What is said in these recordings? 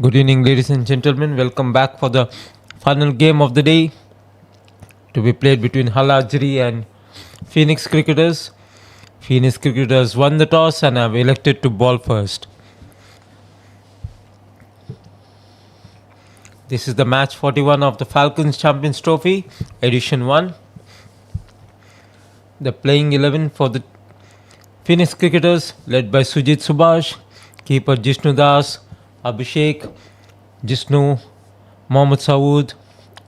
Good evening, ladies and gentlemen. Welcome back for the final game of the day to be played between Halajri and Phoenix Cricketers. Phoenix Cricketers won the toss and have elected to ball first. This is the match 41 of the Falcons Champions Trophy, Edition 1. The playing 11 for the Phoenix Cricketers, led by Sujit Subhash, keeper Jishnu Das, Abhishek, Jishnu, Mohammad Sawood,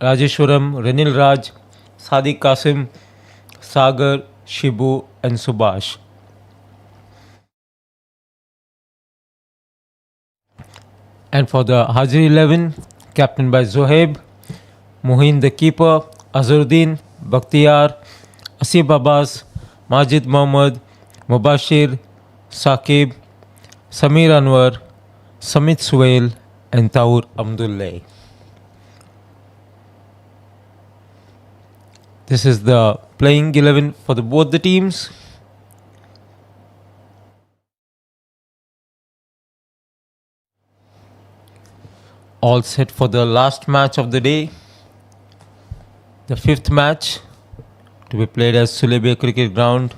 Rajeshwaram, Renil Raj, Sadiq Qasim, Sagar, Shibu, and Subhash. And for the Hajri 11, captained by Zohaib, Muhin the keeper, Azharuddin, Bakhtiyar, Asif Abbas, Majid Mohammad, Mubashir, Saqib, Samir Anwar, Samit Suhail, and Taur Abdullah. This is the playing 11 for both the teams. All set for the last match of the day. The fifth match to be played at Sulebia Cricket Ground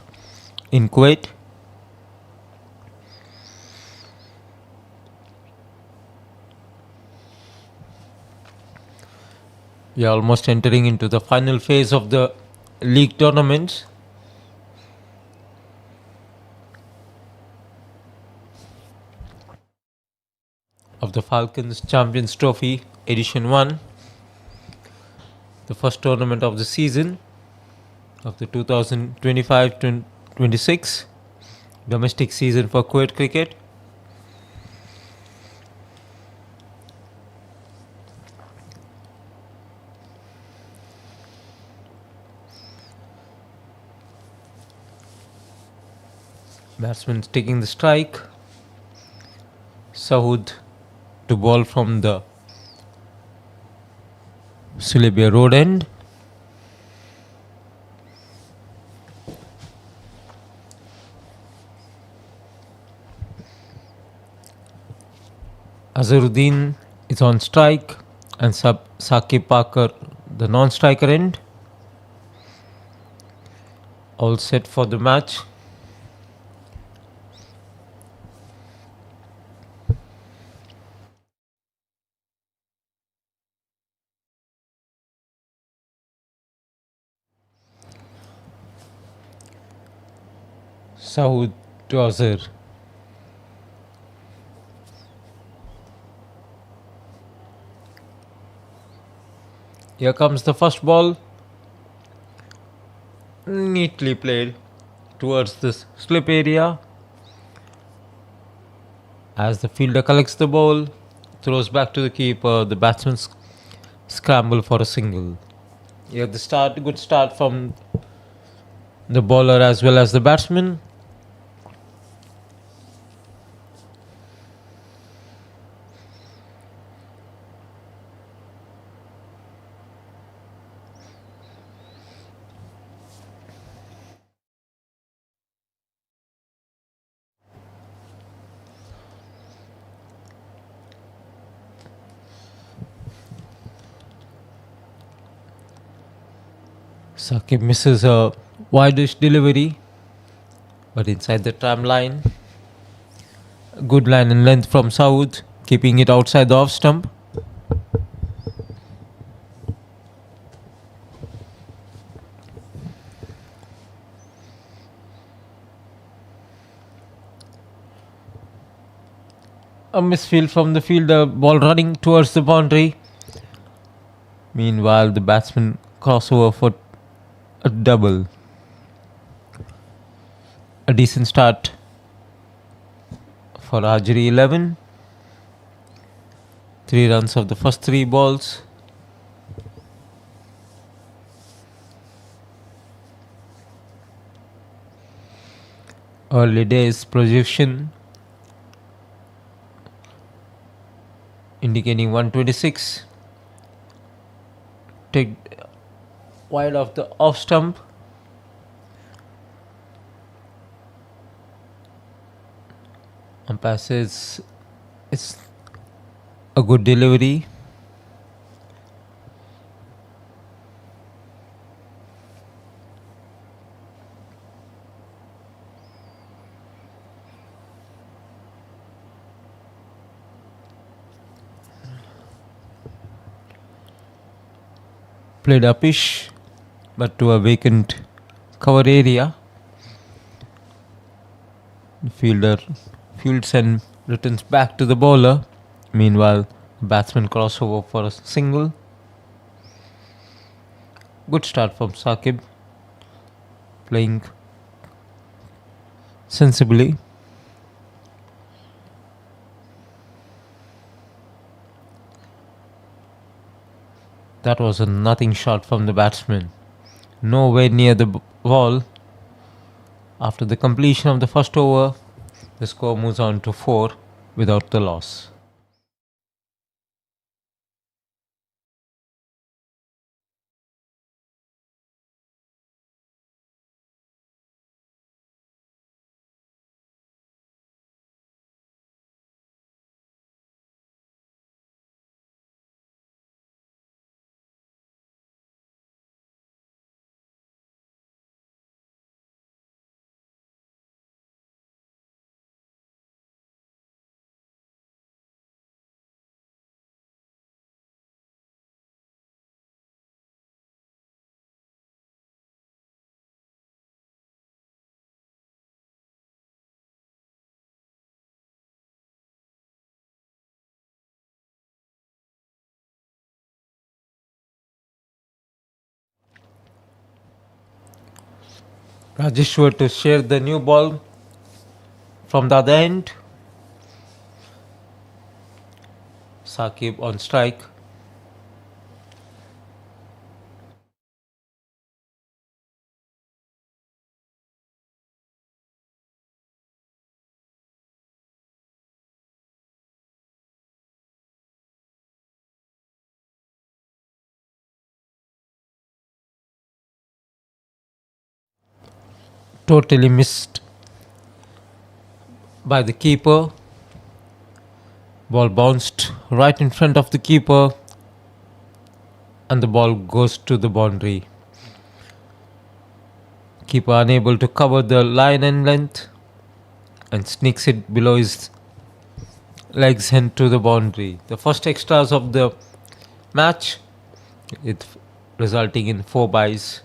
in Kuwait. We are almost entering into the final phase of the league tournament. Of the Falcons Champions Trophy Edition 1, the first tournament of the season of the 2025-26 domestic season for Kuwait cricket. Batsman taking the strike. Sahood to ball from the Sulebia road end. Azharuddin is on strike and Saqib Parker the non-striker end. All set for the match. Sahood to Azhar. Here comes the first ball. Neatly played towards the slip area. As the fielder collects the ball, throws back to the keeper, the batsman scramble for a single. Here the good start from the bowler as well as the batsman. Saqib misses a wide-ish delivery, but inside the tram line. Good line and length from Saud, keeping it outside the off stump. A misfield from the fielder, ball running towards the boundary. Meanwhile, the batsman crossover for a double. A decent start for Hajri 11. 3 runs of the first 3 balls. Early days projection indicating 126. Take wide of the off stump. Umpire says it's A good delivery. Played upish, but to a vacant cover area. The fielder fields and returns back to the bowler. Meanwhile, batsman crossover for a single. Good start from Saqib, playing sensibly. That was a nothing shot from the batsman. Nowhere near the ball. After the completion of the first over, the score moves on to 4 without the loss. Rajeshwar to share the new ball from the other end. Saqib on strike. Totally missed by the keeper. Ball bounced right in front of the keeper and the ball goes to the boundary. Keeper unable to cover the line and length and sneaks it below his legs and to the boundary. The first extras of the match, it resulting in 4 byes.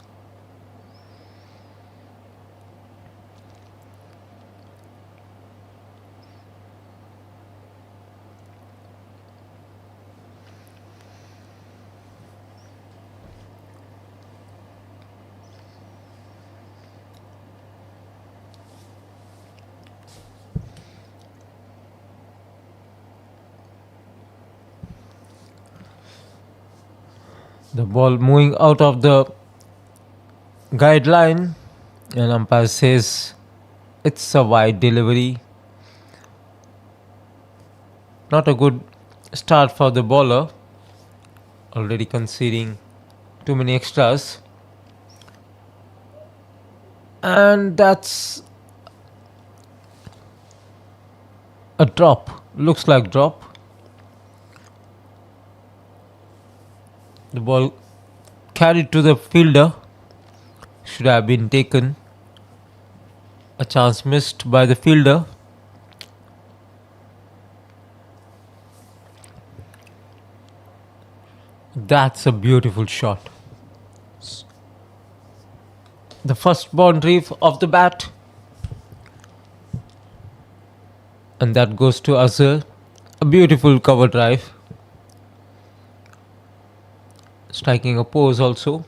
The ball moving out of the guideline and umpire says it's a wide delivery. Not a good start for the bowler, already conceding too many extras. And that's a drop. Looks like drop. The ball carried to the fielder. Should have been taken. A chance missed by the fielder. That's a beautiful shot. The first boundary of the bat. And that goes to Azhar. A beautiful cover drive. Striking a pose also.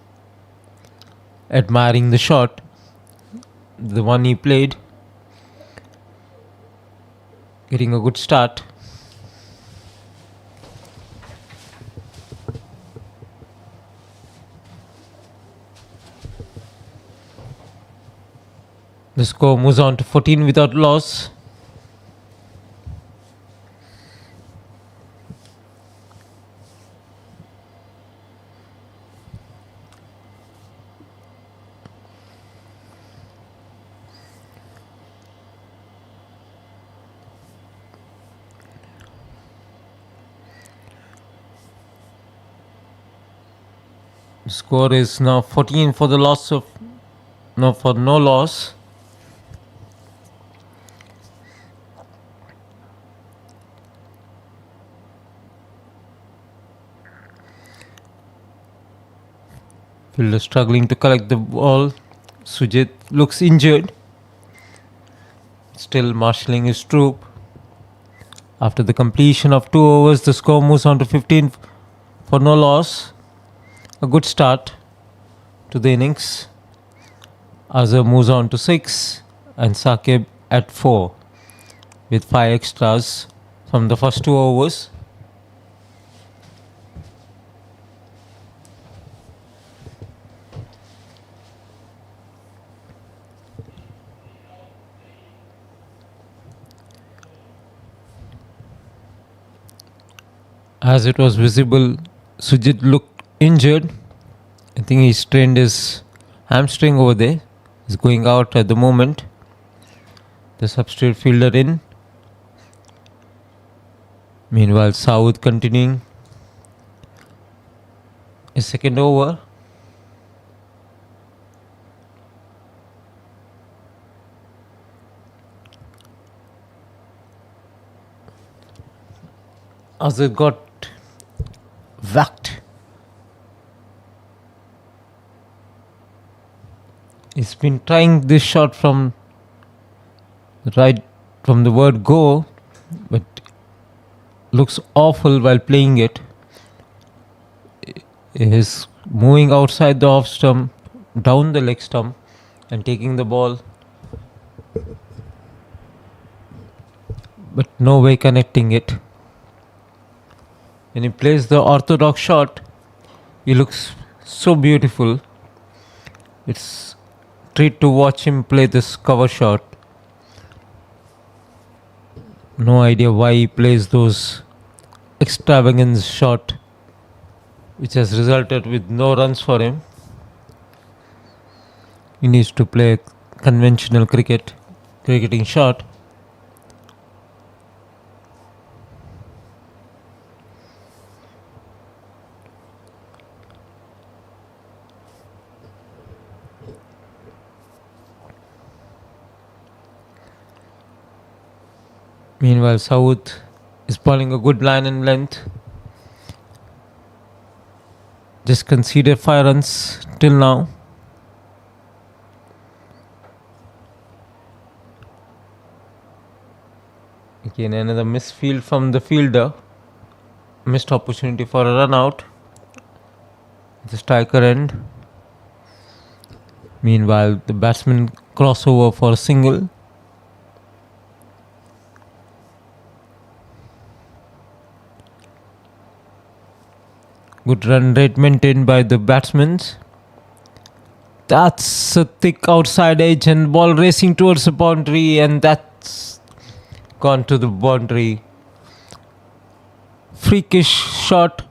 Admiring the shot. The one he played. Getting a good start. The score moves on to 14 without loss. Score is now 14 for the loss of no for no loss. Fielder struggling to collect the ball. Sujit looks injured. Still marshalling his troop. After the completion of 2 overs, the score moves on to 15 for no loss. A good start to the innings. Azhar moves on to 6 and Saqib at 4 with 5 extras from the first 2 overs. As it was visible, Sujit looked injured. I think he strained his hamstring over there. He's going out at the moment. The substitute fielder in. Meanwhile, Saud continuing his second over. Azhar got whacked. He's been trying this shot from the word go, but looks awful while playing it. He's moving outside the off stump, down the leg stump, and taking the ball, but no way connecting it. When he plays the orthodox shot, he looks so beautiful. It's a treat to watch him play this cover shot. No idea why he plays those extravagant shot, which has resulted with no runs for him. He needs to play conventional cricketing shot. Meanwhile, Saud is bowling a good line and length. Just conceded 5 runs till now. Again, another misfield from the fielder. Missed opportunity for a run out. The striker end. Meanwhile, the batsman crossover for a single. Good run rate maintained by the batsmen. That's a thick outside edge and ball racing towards the boundary, and that's gone to the boundary. Freakish shot.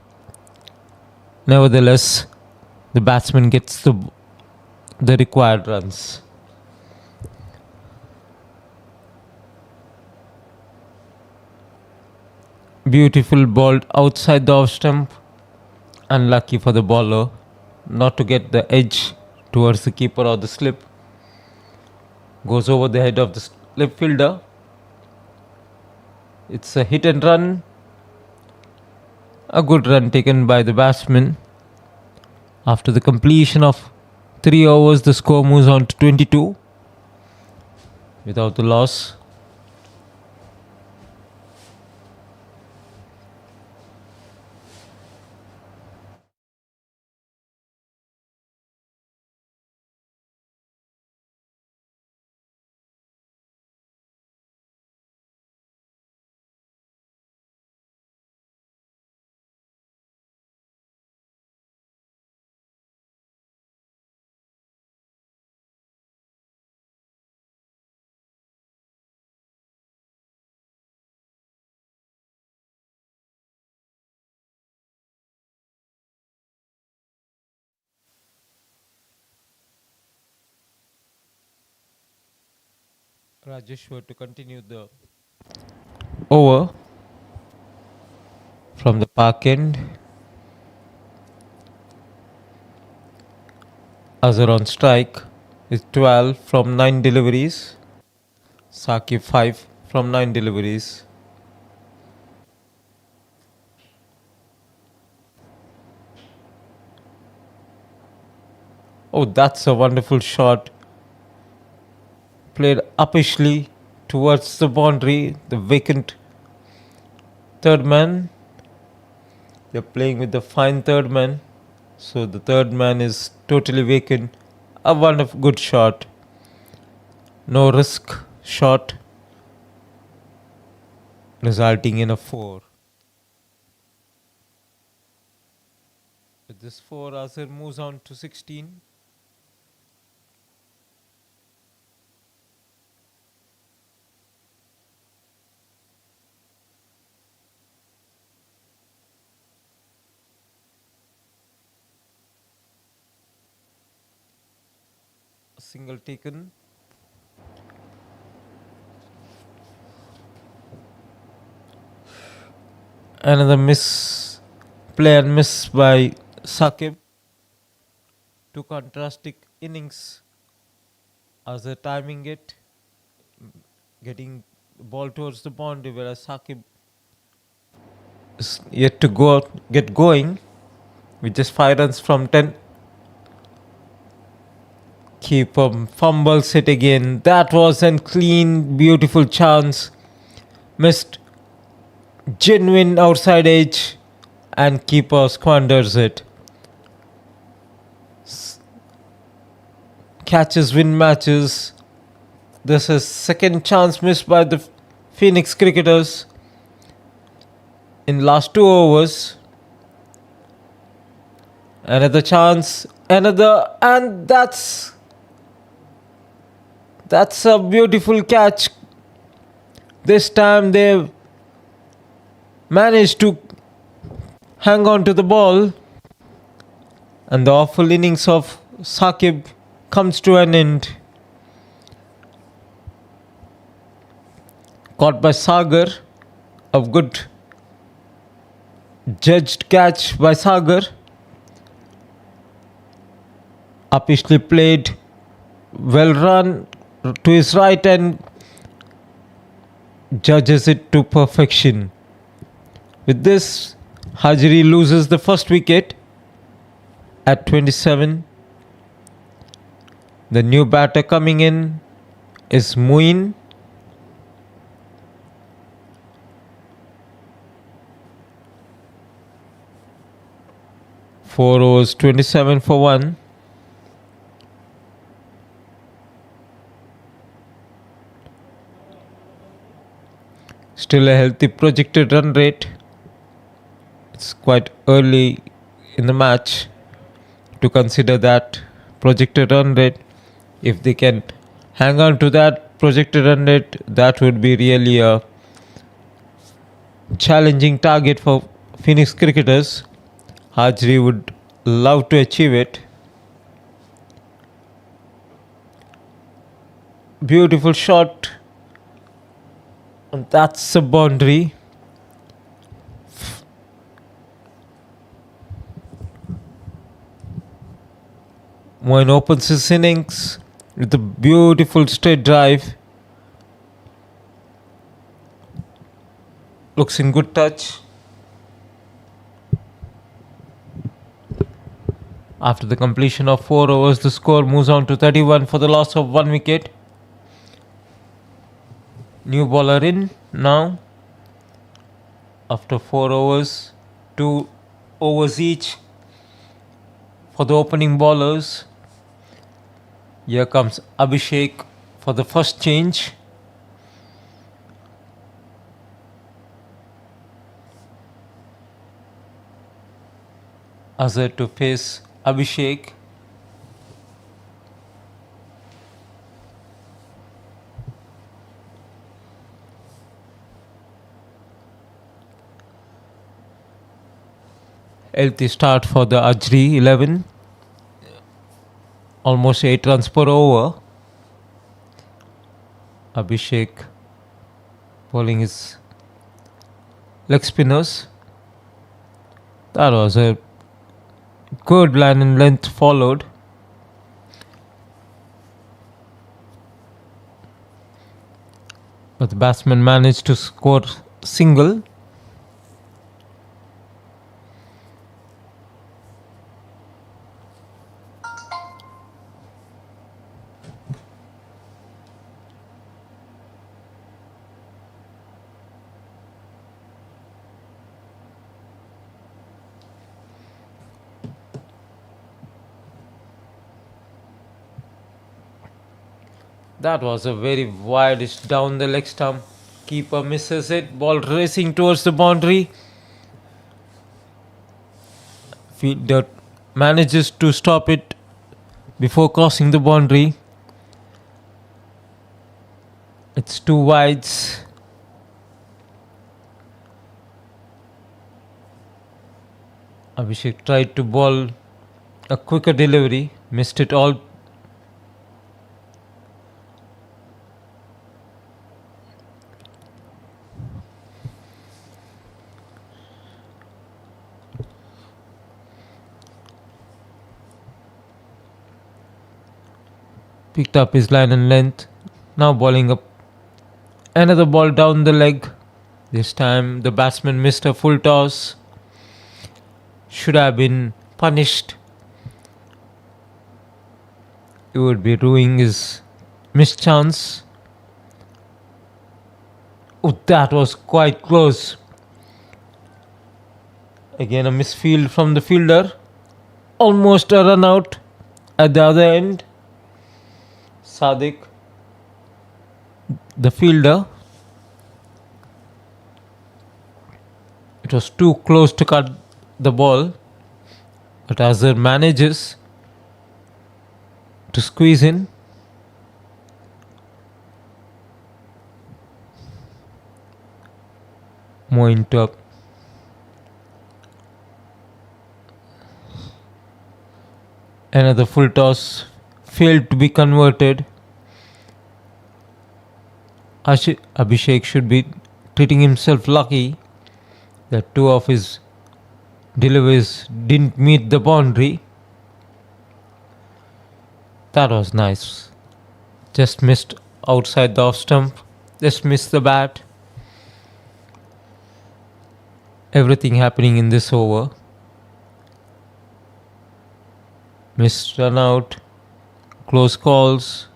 Nevertheless, the batsman gets the required runs. Beautiful ball outside the off stump. Unlucky for the bowler not to get the edge towards the keeper or the slip. Goes over the head of the slip fielder. It's a hit and run. A good run taken by the batsman. After the completion of 3 overs, the score moves on to 22 without the loss. Rajeshwar to continue the over from the park end. Azhar on strike is 12 from 9 deliveries. Saqib 5 from 9 deliveries. Oh, that's a wonderful shot. Played uppishly towards the boundary. The vacant third man. They're playing with the fine third man. So the third man is totally vacant. A wonderful good shot. No risk shot. Resulting in a 4. With this 4, Azhar moves on to 16. A single taken. Another play and miss by Saqib. Two contrasting innings. Azhar timing it, getting the ball towards the boundary, whereas Saqib is yet to get going with just 5 runs from 10. Keeper fumbles it again. That was a clean, beautiful chance. Missed genuine outside edge, and keeper squanders it. Catches win matches. This is second chance missed by the Phoenix cricketers in last 2 overs. Another chance, another, and that's a beautiful catch. This time they managed to hang on to the ball, and the awful innings of Saqib comes to an end. Caught by Sagar, a good judged catch by Sagar. Uppishly played, well run to his right and judges it to perfection. With this, Hajri loses the first wicket at 27. The new batter coming in is Muin. Four overs, 27 for 1. Still a healthy projected run rate. It's quite early in the match to consider that projected run rate. If they can hang on to that projected run rate, that would be really a challenging target for Phoenix cricketers. Hajri would love to achieve it. Beautiful shot. And that's a boundary. Moin opens his innings with a beautiful straight drive. Looks in good touch. After the completion of 4 overs, the score moves on to 31 for the loss of 1 wicket. New bowler in now. After 4 overs, 2 overs each for the opening bowlers. Here comes Abhishek for the first change. Azhar to face Abhishek. Healthy start for the Ajri 11. Almost 8 runs per over. Abhishek bowling his leg spinners. That was a good line and length followed. but the batsman managed to score single. That was a very wide down the leg stump. Keeper misses it. Ball racing towards the boundary. Fielder manages to stop it before crossing the boundary. It's two wides. Abhishek tried to bowl a quicker delivery, missed it all. Picked up his line and length. Now bowling up another ball down the leg. This time the batsman missed a full toss. Should have been punished. He would be ruining his missed chance. Oh, that was quite close. Again a misfield from the fielder. Almost a run out at the other end. Sadiq, the fielder. It was too close to cut the ball, but Azhar manages to squeeze in. Moin top. Another full toss failed to be converted. Abhishek should be treating himself lucky that two of his deliveries didn't meet the boundary. That was nice. Just missed outside the off stump. Just missed the bat. Everything happening in this over. Missed run out. Close calls.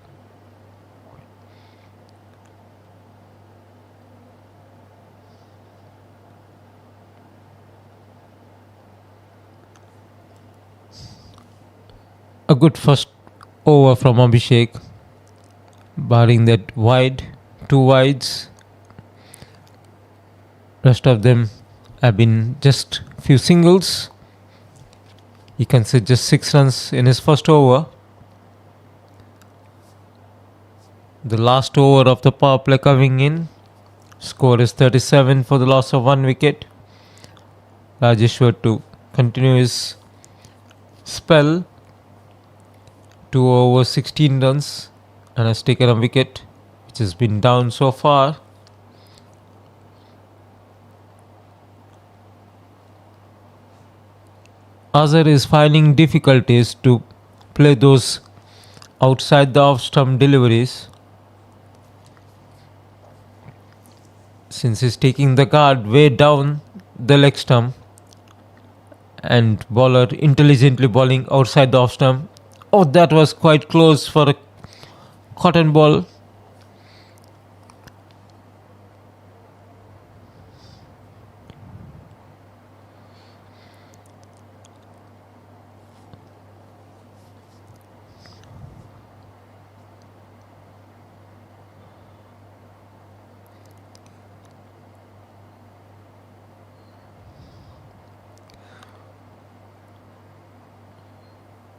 A good first over from Abhishek, barring that wide, two wides. Rest of them have been just few singles. He conceded just 6 runs in his first over. The last over of the power play coming in. Score is 37 for the loss of 1 wicket. Rajeshwar to continue his spell. 2 over 16 runs and has taken a wicket, which has been down so far. Azhar is finding difficulties to play those outside the off stump deliveries, since he's taking the guard way down the leg stump and bowler intelligently bowling outside the off stump. Oh, that was quite close for a cotton ball.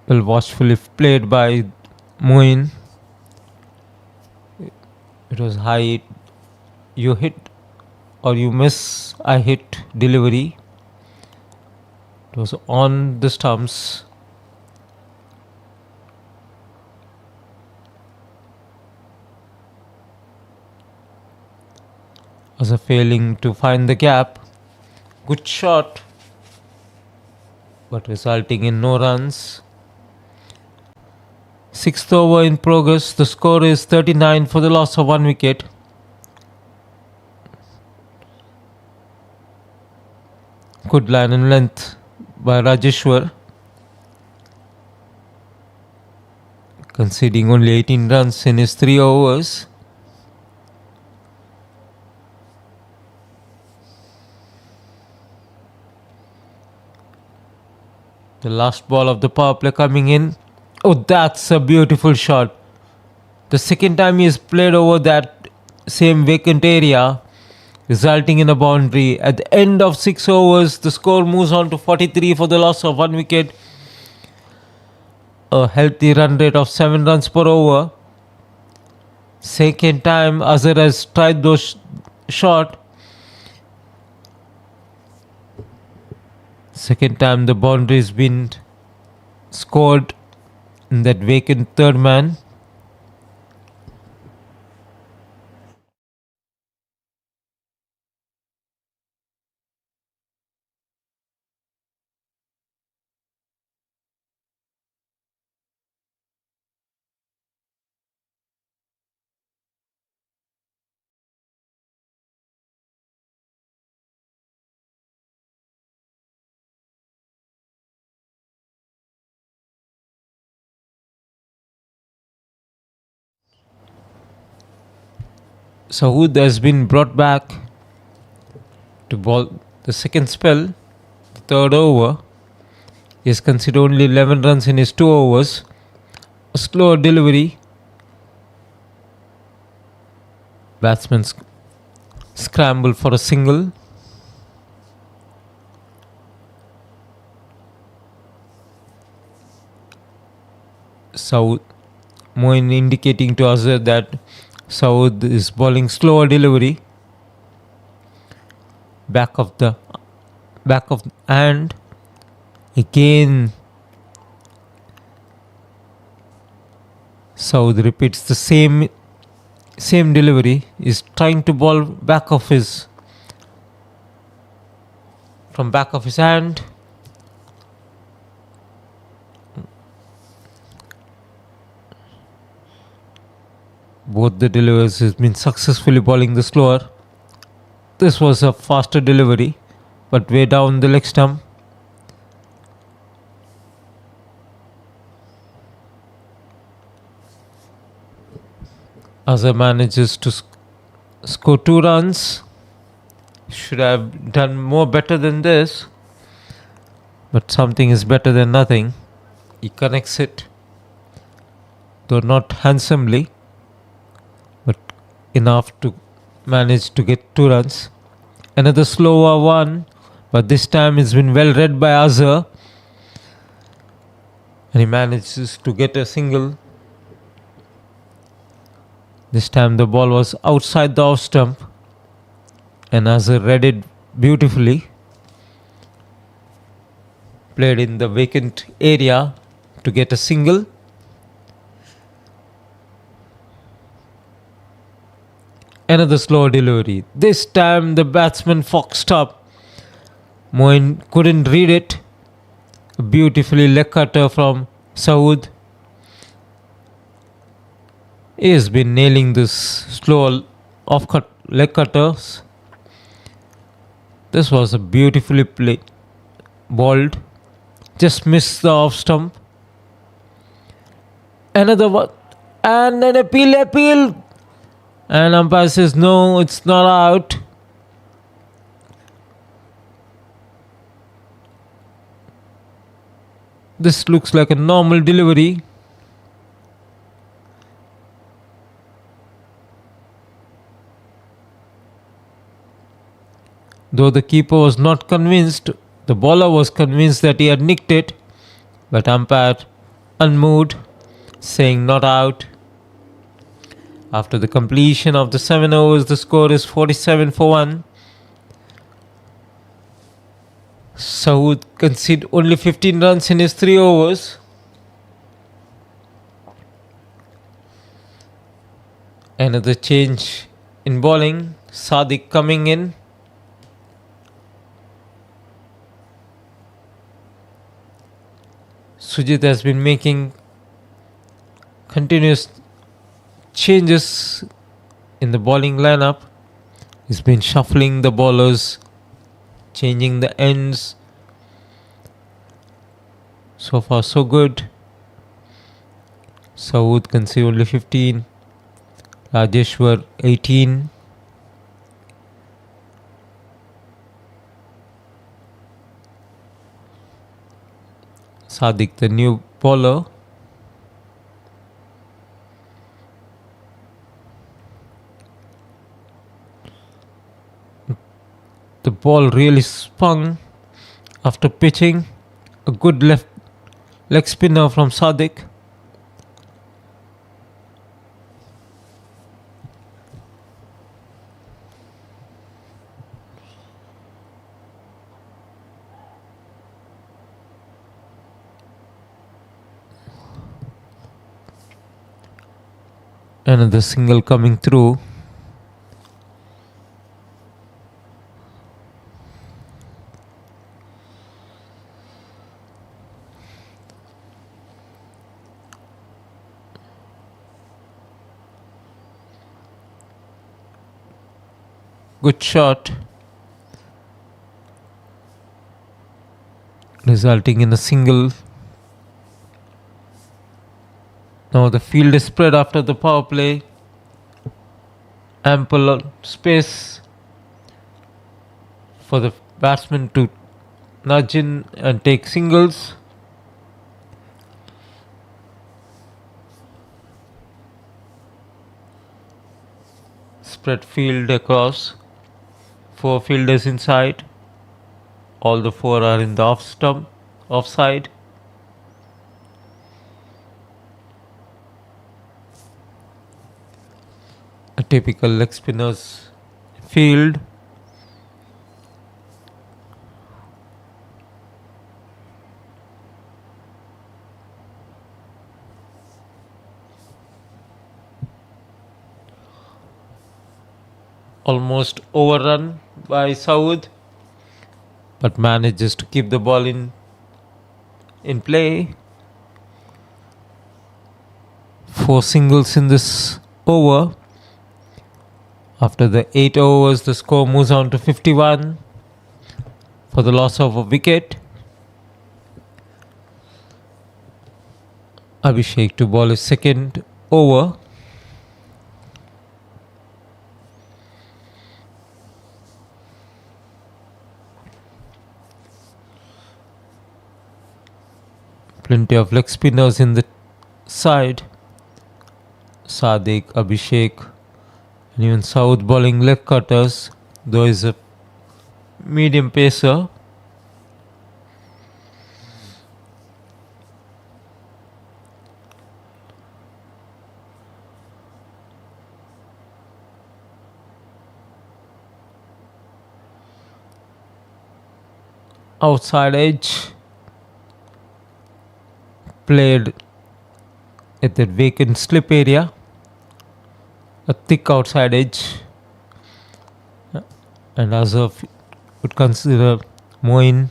Well, watchfully played by Moin. It was high. You hit or you miss a hit delivery. It was on the stumps. Was a failing to find the gap. Good shot, but resulting in no runs. 6th over in progress. The score is 39 for the loss of 1 wicket. Good line and length by Rajeshwar, conceding only 18 runs in his 3 overs. The last ball of the power play coming in. Oh, that's a beautiful shot. The second time he has played over that same vacant area, resulting in a boundary. At the end of 6 overs, the score moves on to 43 for the loss of 1 wicket. A healthy run rate of 7 runs per over. Second time Azhar has tried those shot. Second time the boundary has been scored in that vacant third man. Sahood has been brought back to bowl the second spell, the third over. He has conceded only 11 runs in his 2 overs. A slower delivery. Batsman scramble for a single. Saud Moin indicating to Azhar that Saud is bowling slower delivery. Back of and again Saud repeats the same delivery. Is trying to bowl from back of his hand. Both the deliverers has been successfully bowling the slower. This was a faster delivery, but way down the leg stump. Azhar manages to score 2 runs. Should have done more better than this, but something is better than nothing. He connects it, though not handsomely, but enough to manage to get 2 runs. Another slower one, but this time it's been well read by Azhar, and he manages to get a single. This time the ball was outside the off stump, and Azhar read it beautifully. Played in the vacant area to get a single. Another slow delivery. This time the batsman foxed up. Moin couldn't read it. A beautifully leg cutter from Saud. He has been nailing this slow off-cut leg cutters. This was a beautifully played, bowled. Just missed the off stump. Another one. And an appeal. And umpire says no, it's not out. This looks like a normal delivery. Though the keeper was not convinced, the bowler was convinced that he had nicked it, but umpire unmoved, saying not out. After the completion of the 7 overs, the score is 47 for 1. Saud conceded only 15 runs in his 3 overs. Another change in bowling. Sadiq coming in. Sujit has been making continuous changes in the bowling lineup. He's been shuffling the bowlers, changing the ends. So far so good. Saud conceded only 15. Rajeshwar 18. Sadiq, the new bowler. The ball really spun after pitching. A good left leg spinner from Sadiq. Another single coming through. Good shot, resulting in a single. Now the field is spread after the power play. Ample space for the batsman to nudge in and take singles. Spread field across. 4 fielders inside. All the 4 are in the offside. A typical leg spinner's field. Almost overrun by Saud, but manages to keep the ball in play. 4 singles in this over. After the 8 overs, the score moves on to 51 for the loss of a wicket. Abhishek to bowl his second over. Plenty of leg spinners in the side. Sadiq, Abhishek, and even Saud bowling leg cutters, though is a medium pacer. Outside edge played at the vacant slip area. A thick outside edge, and Azhar would consider Moin.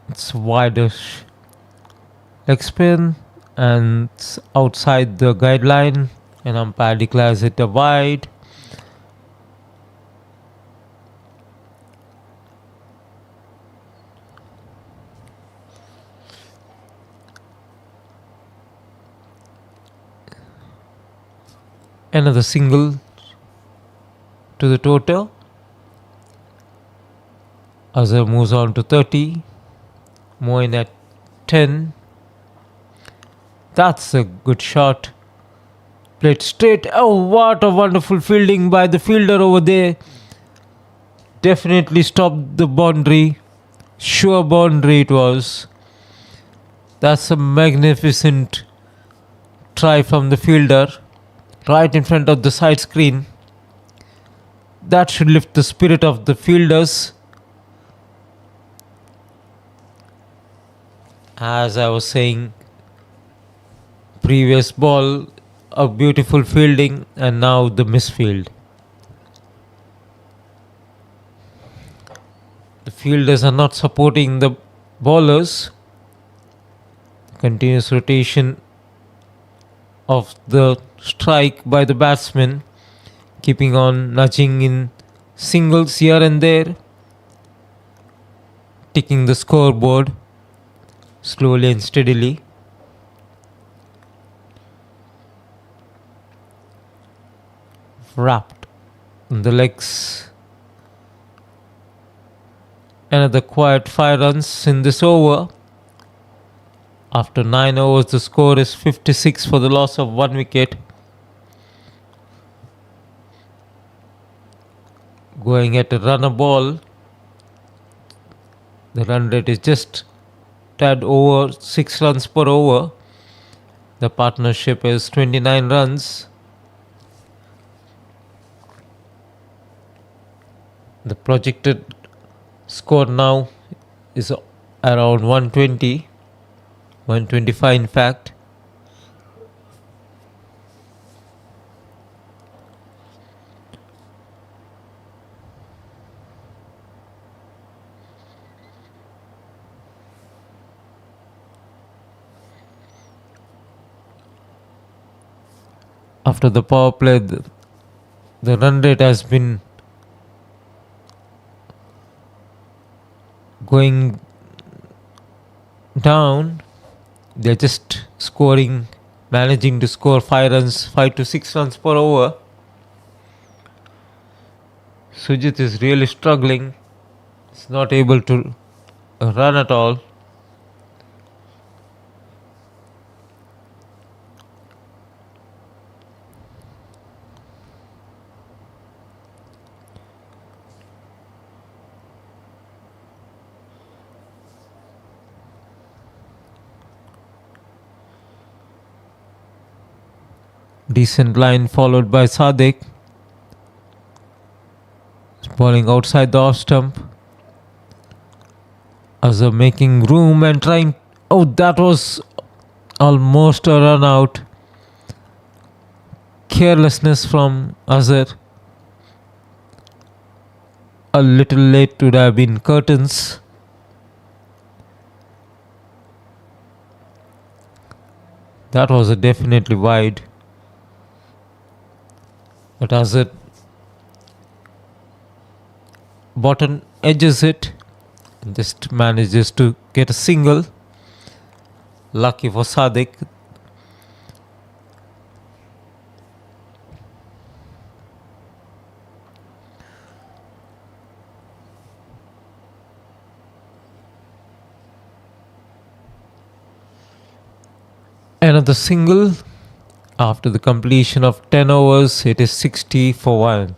It's wider leg spin and it's outside the guideline, and umpire declares it a wide. Another single to the total. Azhar moves on to 30. Moin at 10. That's a good shot. Played straight. Oh, what a wonderful fielding by the fielder over there. Definitely stopped the boundary. Sure boundary it was. That's a magnificent try from the fielder. Right in front of the side screen. That should lift the spirit of the fielders. As I was saying, previous ball, a beautiful fielding, and now the misfield. The fielders are not supporting the bowlers. Continuous rotation of the strike by the batsman keeping on nudging in singles here and there, ticking the scoreboard slowly and steadily. Wrapped on the legs. Another quiet 5 runs in this over. After 9 overs, the score is 56 for the loss of 1 wicket. Going at a runner ball, the run rate is just tad over 6 runs per over. The partnership is 29 runs. The projected score now is around 120, 125 in fact. After the power play, the run rate has been going down. They're just managing to score 5 runs, 5 to 6 runs per over. Sujit is really struggling. He's not able to run at all. Decent line followed by Sadiq. Bowling outside the off stump. Azhar making room and trying. Oh, that was almost a run out. Carelessness from Azhar. A little late to have been curtains. That was a definitely wide. But Azhar bottom edges it and just manages to get a single. Lucky for Sadiq. Another single. After the completion of 10 overs, it is 60 for 1.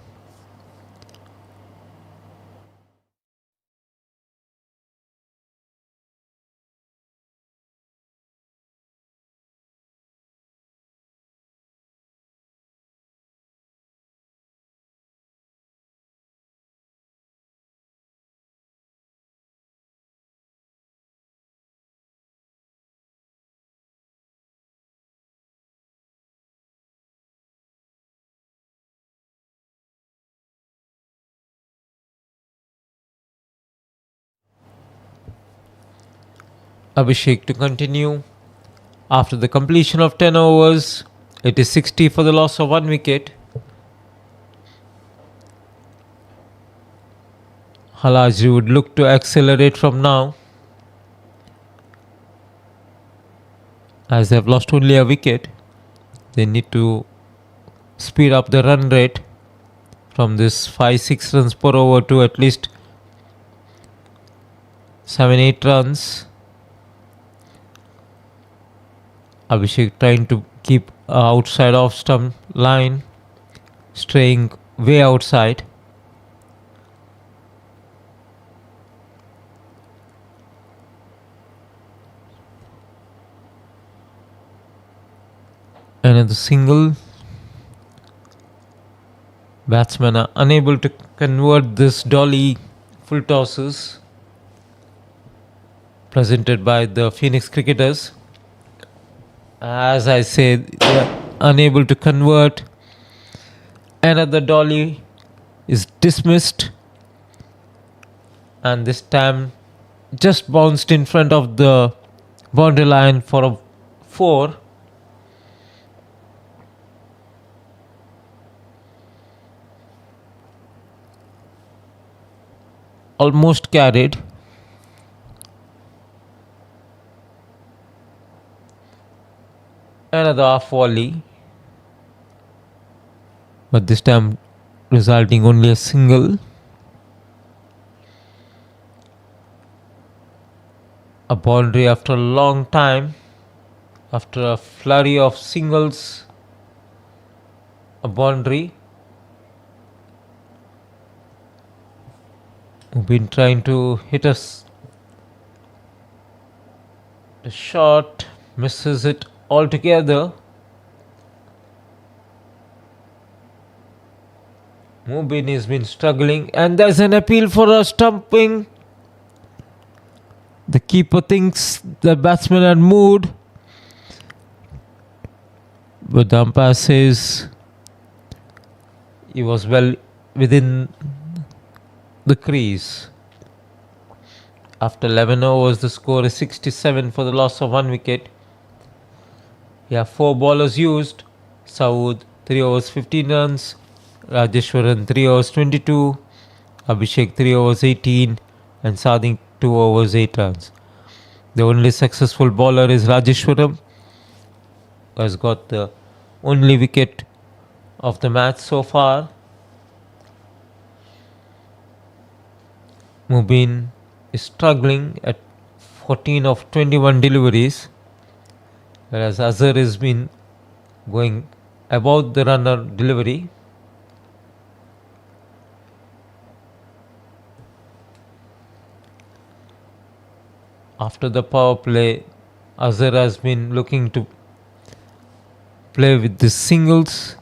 Abhishek to continue. After the completion of 10 overs, it is 60 for the loss of 1 wicket. Halajri would look to accelerate from now, as they have lost only a wicket. They need to speed up the run rate from this 5-6 runs per over to at least 7-8 runs. Abhishek trying to keep outside off stump line, straying way outside. Another single. Batsmen are unable to convert this dolly full tosses presented by the Phoenix cricketers. As I said, they are unable to convert. Another dolly is dismissed, and this time just bounced in front of the boundary line for a 4. almost carried. Another half volley, but this time resulting only a single. A boundary after a long time, after a flurry of singles, a boundary. We've been trying to hit us. The shot misses it altogether. Mubin has been struggling, and there's an appeal for a stumping. The keeper thinks the batsman had moved, but the umpire says he was well within the crease. After 11 overs, the score is 67 for the loss of 1 wicket. We have 4 bowlers used. Saud 3 overs 15 runs, Rajeshwaran 3 overs 22, Abhishek 3 overs 18, and Sadiq 2 overs 8 runs. The only successful bowler is Rajeshwaram, who has got the only wicket of the match so far. Mubin is struggling at 14 of 21 deliveries, whereas Azhar has been going about the runner delivery. After the power play, Azhar has been looking to play with the singles,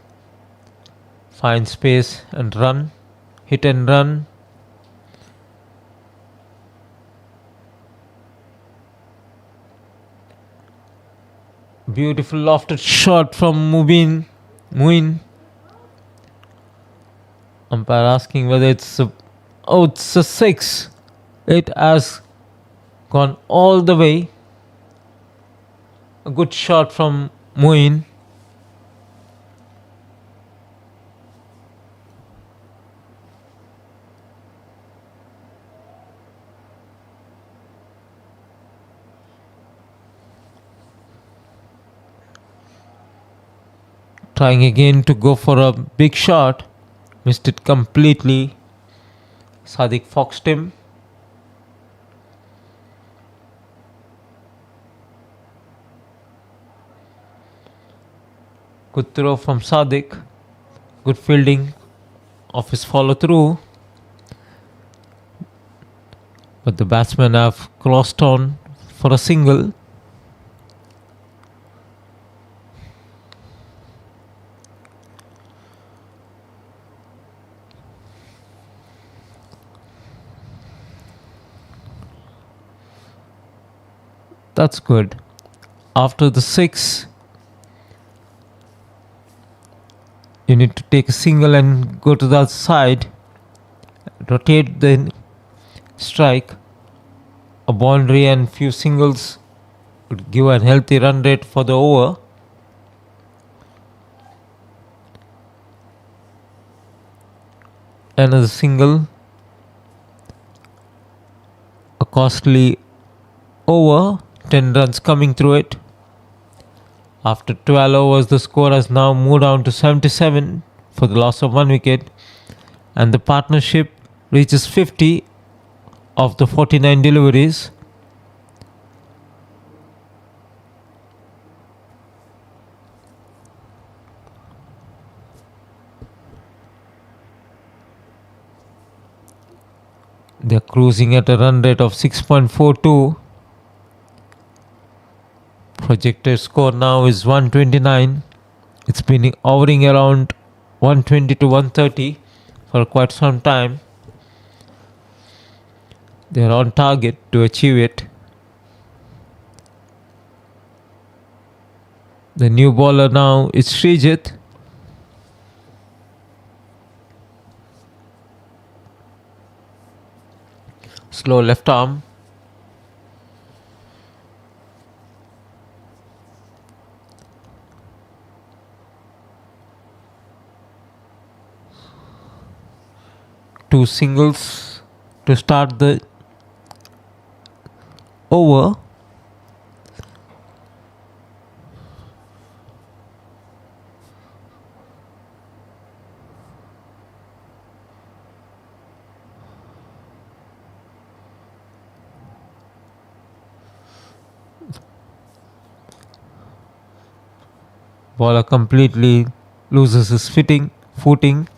find space and run, hit and run. Beautiful lofted shot from Muin. Umpire asking whether it's a 6. It has gone all the way. A good shot from Muin. Trying again to go for a big shot. Missed it completely. Sadiq foxed him. Good throw from Sadiq. Good fielding of his follow through. But the batsmen have crossed on for a single. That's good. After the 6, you need to take a single and go to the other side, rotate the strike. A boundary and few singles would give a healthy run rate for the over. Another single, a costly over, 10 runs coming through it. After 12 overs, the score has now moved down to 77 for the loss of 1 wicket, and the partnership reaches 50 of the 49 deliveries. They are cruising at a run rate of 6.42. Projected score now is 129. It's been hovering around 120 to 130 for quite some time. They are on target to achieve it. The new bowler now is Srijit. Slow left arm. Two singles to start the over. Bowler completely loses his footing,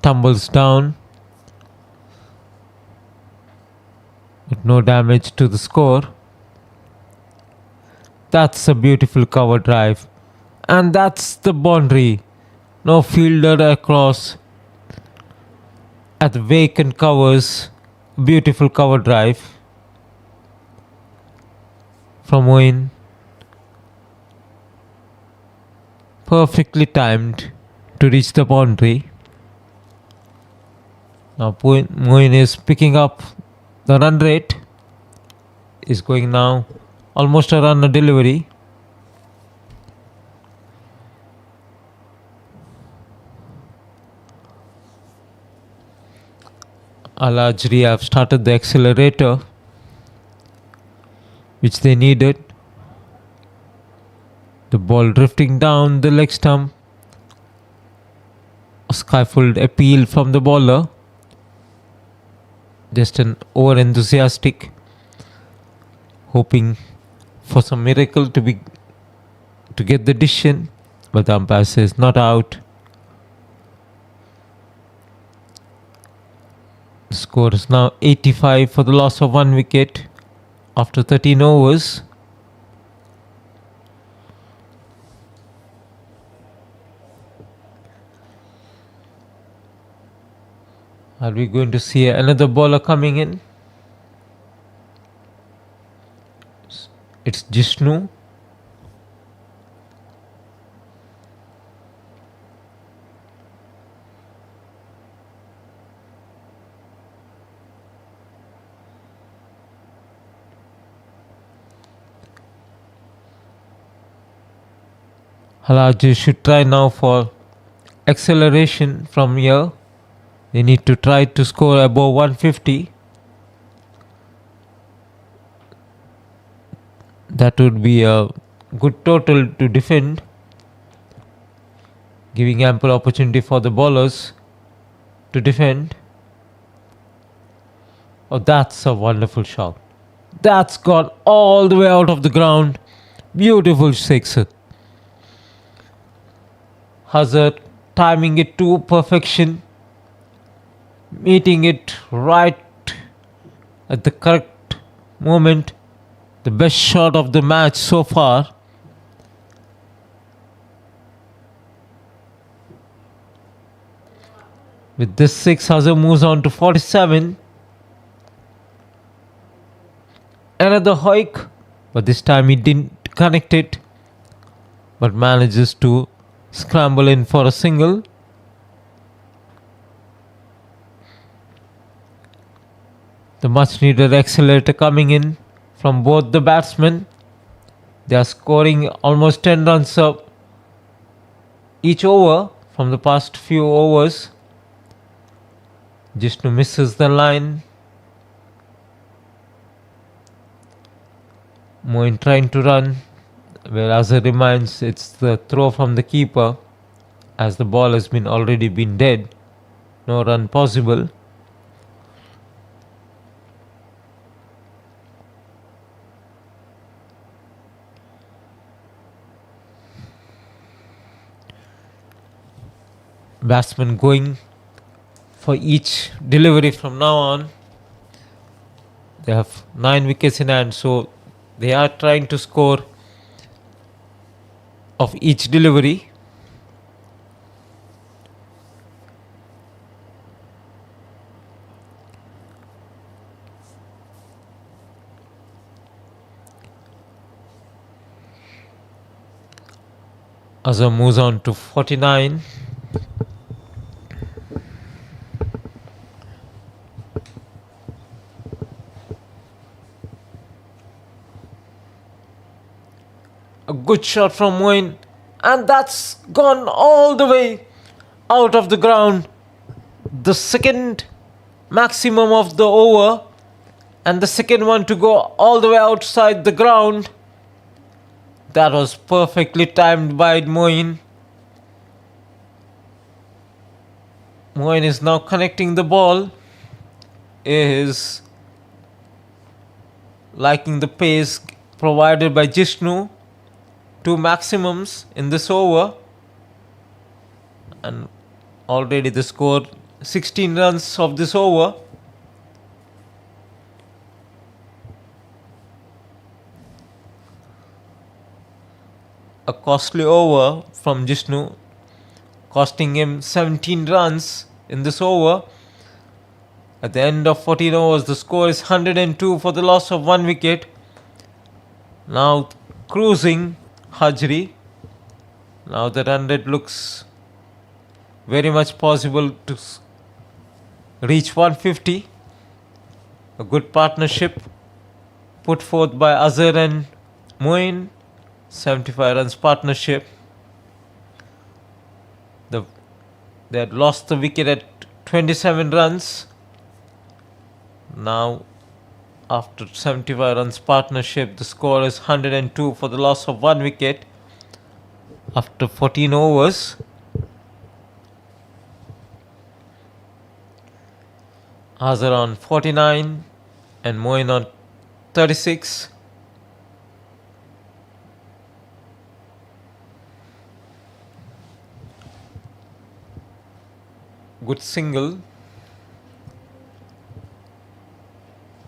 tumbles down, with no damage to the score. That's a beautiful cover drive, and that's the boundary. No fielder across at the vacant covers. Beautiful cover drive from Moin. Perfectly timed to reach the boundary. Now Moin is picking up the run rate. Is going now almost a run a delivery. Al-Ajri have started the accelerator which they needed. The ball drifting down the leg stump. A skyful appeal from the bowler. Just an over-enthusiastic, hoping for some miracle to get the decision, but the umpire says not out. The score is now 85 for the loss of 1 wicket after 13 overs. Are we going to see another bowler coming in? It's Jishnu. Halaji should try now for acceleration from here. They need to try to score above 150. That would be a good total to defend, giving ample opportunity for the bowlers to defend. Oh, that's a wonderful shot. That's gone all the way out of the ground. Beautiful sixer. Hazard timing it to perfection, meeting it right at the correct moment. The best shot of the match so far. With this 6, Hazard moves on to 47. Another hoik, but this time he didn't connect it, but manages to scramble in for a single. The much needed accelerator coming in from both the batsmen. They are scoring almost 10 runs up each over from the past few overs. Jishnu misses the line. Moin trying to run, whereas it reminds it's the throw from the keeper, as the ball has already been dead. No run possible. Batsmen going for each delivery from now on. They have 9 wickets in hand, so they are trying to score of each delivery. Azhar moves on to 49. A good shot from Moin, and that's gone all the way out of the ground. the second maximum of the over and the second one to go all the way outside the ground. That was perfectly timed by Moin. Moin is now connecting the ball. Is liking the pace provided by Jishnu. 2 maximums in this over. And already the score 16 runs of this over. A costly over from Jishnu, costing him 17 runs in this over. At the end of 14 overs, the score is 102 for the loss of 1 wicket. Now cruising Hajri. Now the run rate looks very much possible to reach 150. A good partnership put forth by Azhar and Moin. 75 runs partnership. They had lost the wicket at 27 runs. Now, after 75 runs partnership, the score is 102 for the loss of 1 wicket after 14 overs. Azhar on 49 and Moin on 36. Good single.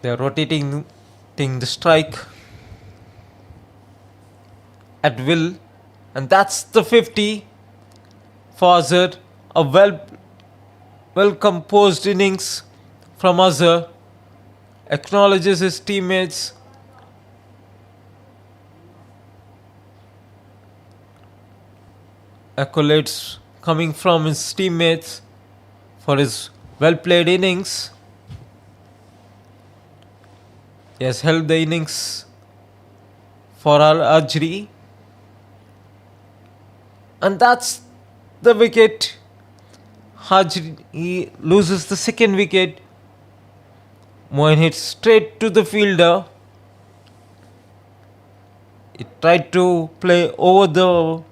They are rotating the strike at will, and that's the 50 for Azhar. A well composed innings from Azhar. Acknowledges his teammates. Accolades coming from his teammates for his well played innings. He has held the innings for Al-Ajri. And that's the wicket. Hajri loses the second wicket. Moin hits straight to the fielder. He tried to play over the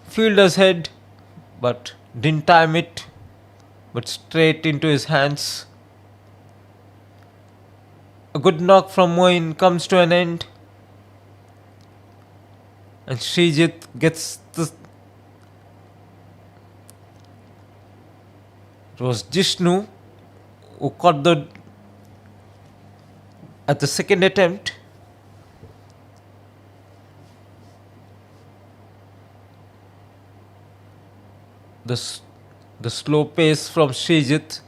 fielder's head, but didn't time it, but straight into his hands. A good knock from Moin comes to an end, and Srijit gets the. It was Jishnu who caught at the second attempt. The slow pace from Srijit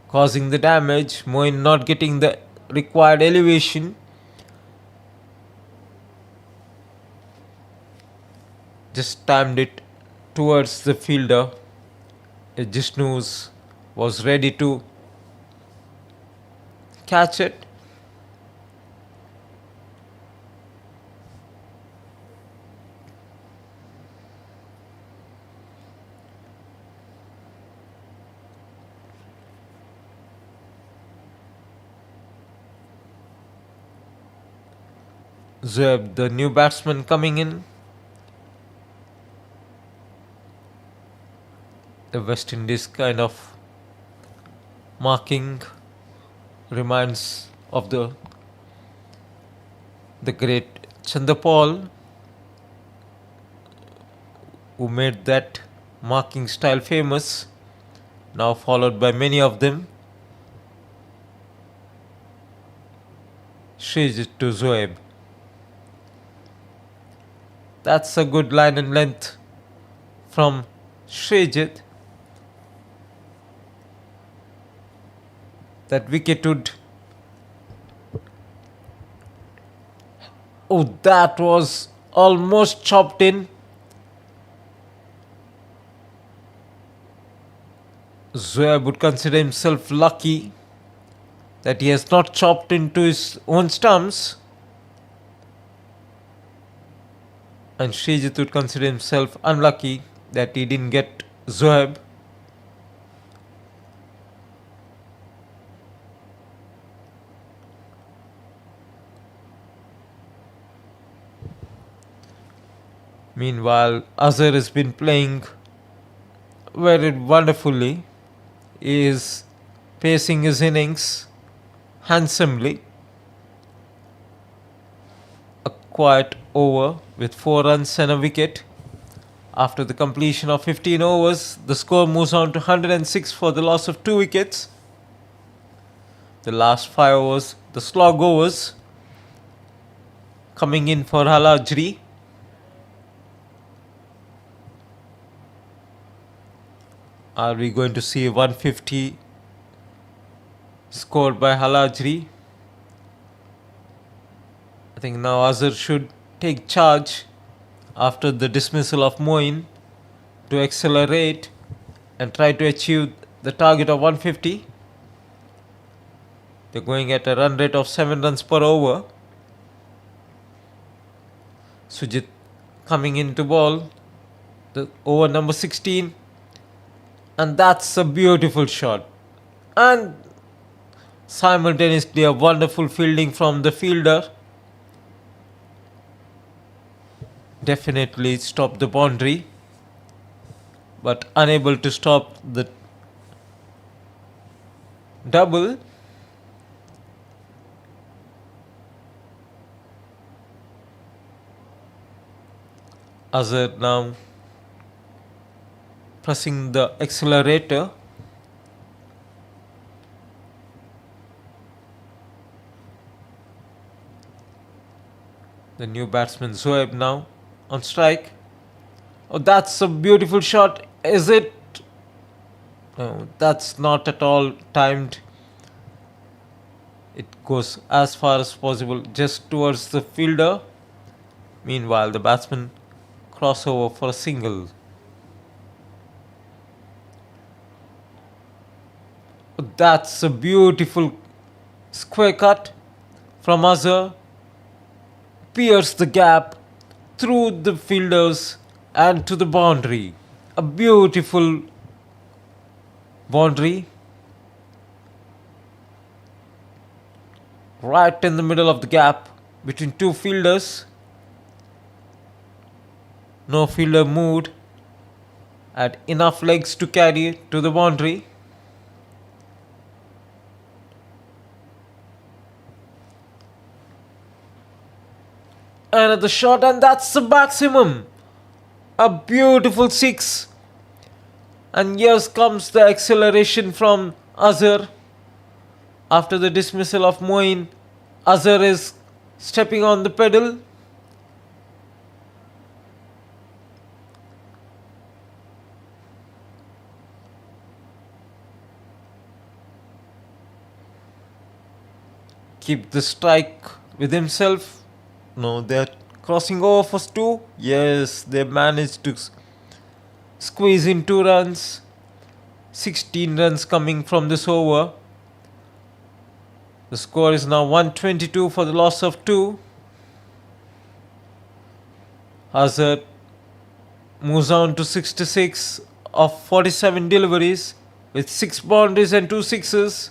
causing the damage. Moin not getting the required elevation. Just timed it towards the fielder. Jishnu was ready to catch it. Zoeb, the new batsman coming in. The West Indies kind of marking reminds of the great Chanderpaul, who made that marking style famous, now followed by many of them. Srijit to Zoeb. That's a good line and length from Srijit. That wicket would. Oh, that was almost chopped in. Zoeb would consider himself lucky that he has not chopped into his own stumps. And Srijit would consider himself unlucky that he didn't get Zoeb. Meanwhile, Azhar has been playing very wonderfully. He is pacing his innings handsomely. A quiet over with 4 runs and a wicket. After the completion of 15 overs, the score moves on to 106 for the loss of 2 wickets. The last 5 overs, the slog overs, coming in for Halajri. Are we going to see 150 scored by Halajri? I think now Azhar should take charge after the dismissal of Moin to accelerate and try to achieve the target of 150. They're going at a run rate of 7 runs per over. Sujit coming into ball, the over number 16, and that's a beautiful shot. And simultaneously a wonderful fielding from the fielder. Definitely stopped the boundary, but unable to stop the double. Azhar now pressing the accelerator. The new batsman Zoeb now on strike. Oh, that's a beautiful shot. Is it? No, that's not at all timed. It goes as far as possible just towards the fielder. Meanwhile, the batsman crossover for a single. That's a beautiful square cut from Azhar. Pierce the gap through the fielders and to the boundary. A beautiful boundary right in the middle of the gap between 2 fielders. No fielder moved, had enough legs to carry to the boundary. Another shot, and that's the maximum. A beautiful 6. And here comes the acceleration from Azhar. After the dismissal of Moin, Azhar is stepping on the pedal. Keep the strike with himself. No, they're crossing over for 2. Yes, they managed to squeeze in 2 runs. 16 runs coming from this over. The score is now 122 for the loss of 2. Hazard moves on to 66 of 47 deliveries with 6 boundaries and 2 sixes.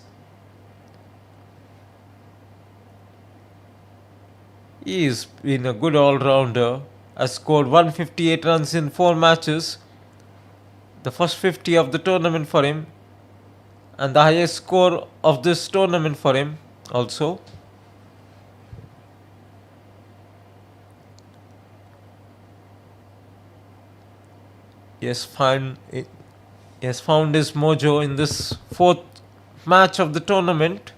He's been a good all-rounder, has scored 158 runs in 4 matches, the first 50 of the tournament for him, and the highest score of this tournament for him also. He has found his mojo in this 4th match of the tournament.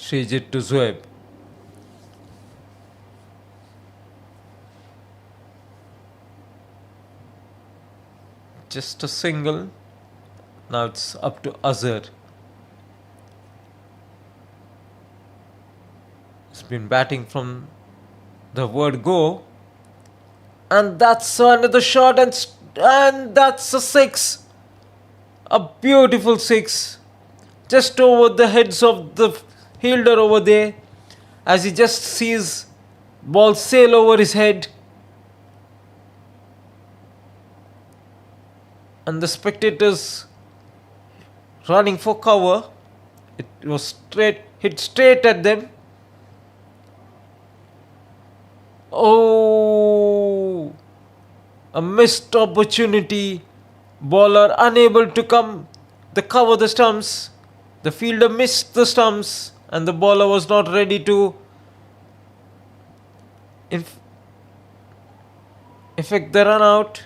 Srijit to Zoeb. Just a single. Now it's up to Azhar. He's been batting from the word go. And that's another shot, and that's a 6. A beautiful 6. Just over the heads of the fielder over there, as he just sees ball sail over his head, and the spectators running for cover. It was hit straight at them. Oh, a missed opportunity. Bowler unable to cover the stumps. The fielder missed the stumps, and the bowler was not ready to effect the run out.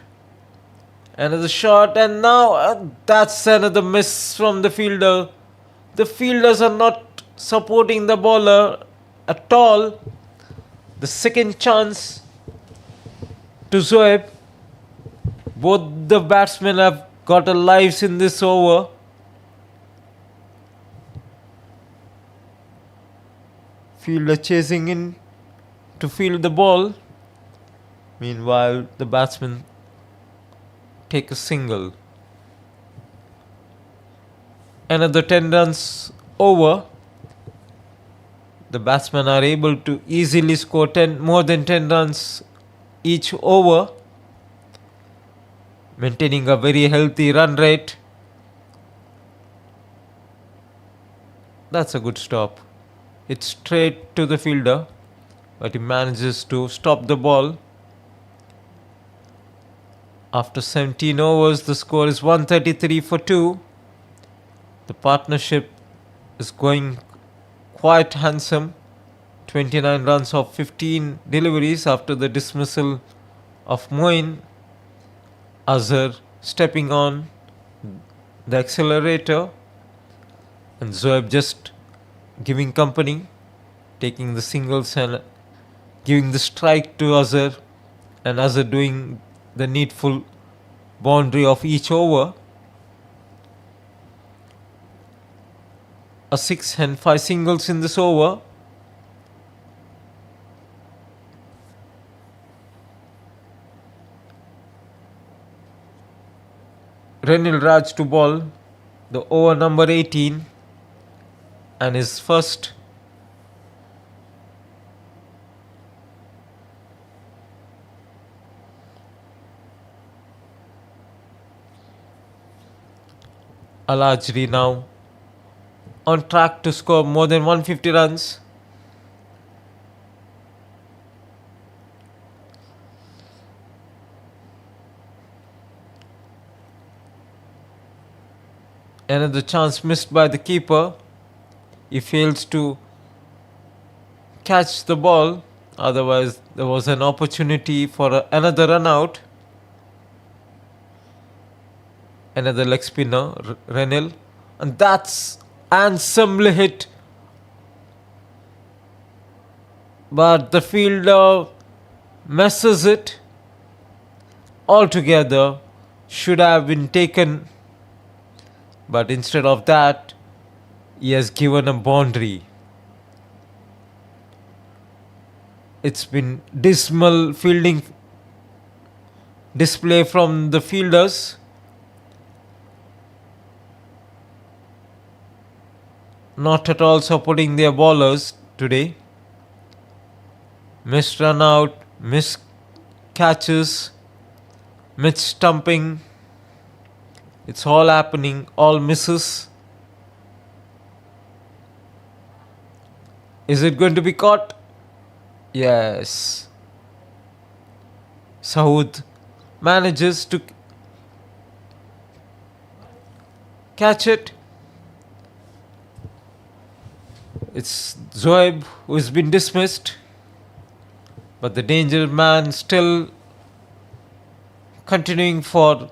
Another shot, and now that's another miss from the fielder. The fielders are not supporting the bowler at all. The second chance to Zoeb. Both the batsmen have got a lives in this over. Fielder chasing in to field the ball. Meanwhile, the batsmen take a single. Another 10 runs over. The batsmen are able to easily score more than 10 runs each over, maintaining a very healthy run rate. That's a good stop. It's straight to the fielder, but he manages to stop the ball. After 17 overs, the score is 133 for 2. The partnership is going quite handsome. 29 runs of 15 deliveries after the dismissal of Moin. Azhar stepping on the accelerator, and Zoeb just giving company, taking the singles and giving the strike to Azhar, and Azhar doing the needful boundary of each over. A 6 and 5 singles in this over. Renil Raj to ball the over number 18, and his first. Alajri now on track to score more than 150 runs. Another chance missed by the keeper. He fails to catch the ball. Otherwise, there was an opportunity for another run out. Another leg spinner, Renil. And that's handsomely hit. But the fielder messes it. Altogether, should have been taken. But instead of that, he has given a boundary. It's been dismal fielding display from the fielders. Not at all supporting their bowlers today. Missed run out, missed catches, missed stumping. It's all happening, all misses. Is it going to be caught? Yes. Saud manages to catch it. It's Zoeb who has been dismissed, but the danger man still continuing for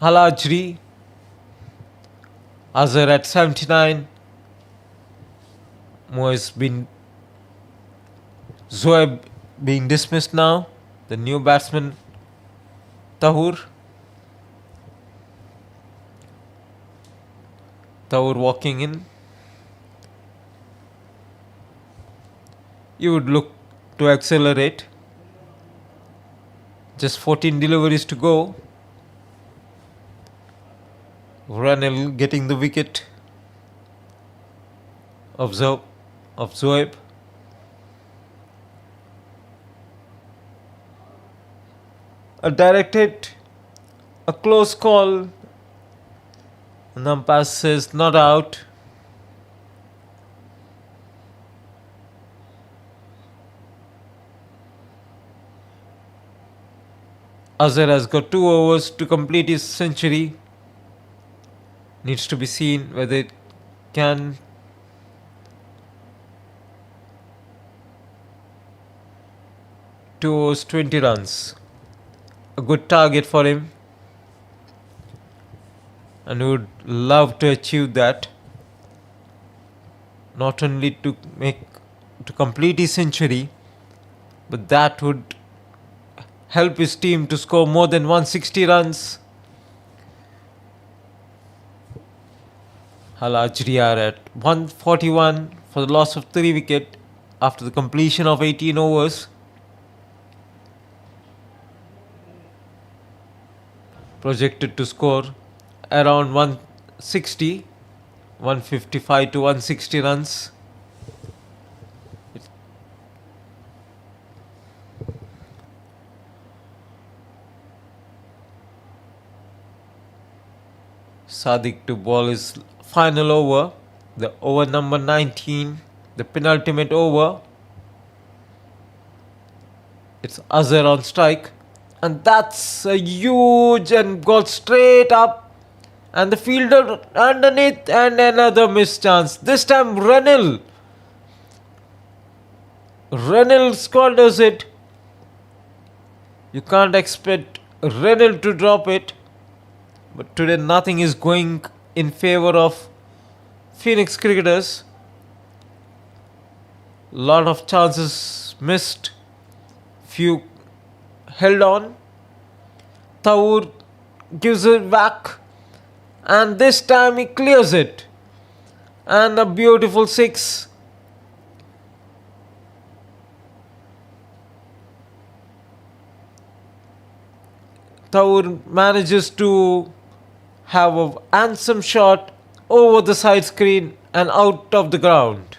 Alajri. Azhar at 79. Zoeb being dismissed now. The new batsman Tahur walking in. You would look to accelerate. Just 14 deliveries to go. Ranil getting the wicket of Zoeb. A direct hit, a close call, And the umpire says not out. Azhar has got 2 overs to complete his century. Needs to be seen whether it can. 2 overs, 20 runs. A good target for him. And would love to achieve that. Not only to complete his century, but that would help his team to score more than 160 runs. Al Ajri are at 141 for the loss of 3 wickets after the completion of 18 overs. Projected to score around 160, 155 to 160 runs. Sadiq to ball his final over, the over number 19, the penultimate over. It's Azhar on strike, and that's a huge and got straight up, and the fielder underneath, and another missed chance. This time Renil squanders it. You can't expect Renil to drop it. But today nothing is going in favor of Phoenix cricketers. Lot of chances missed. Few held on. Taur gives it back. And this time he clears it. And a beautiful 6. Taur manages to have a handsome shot over the side screen and out of the ground.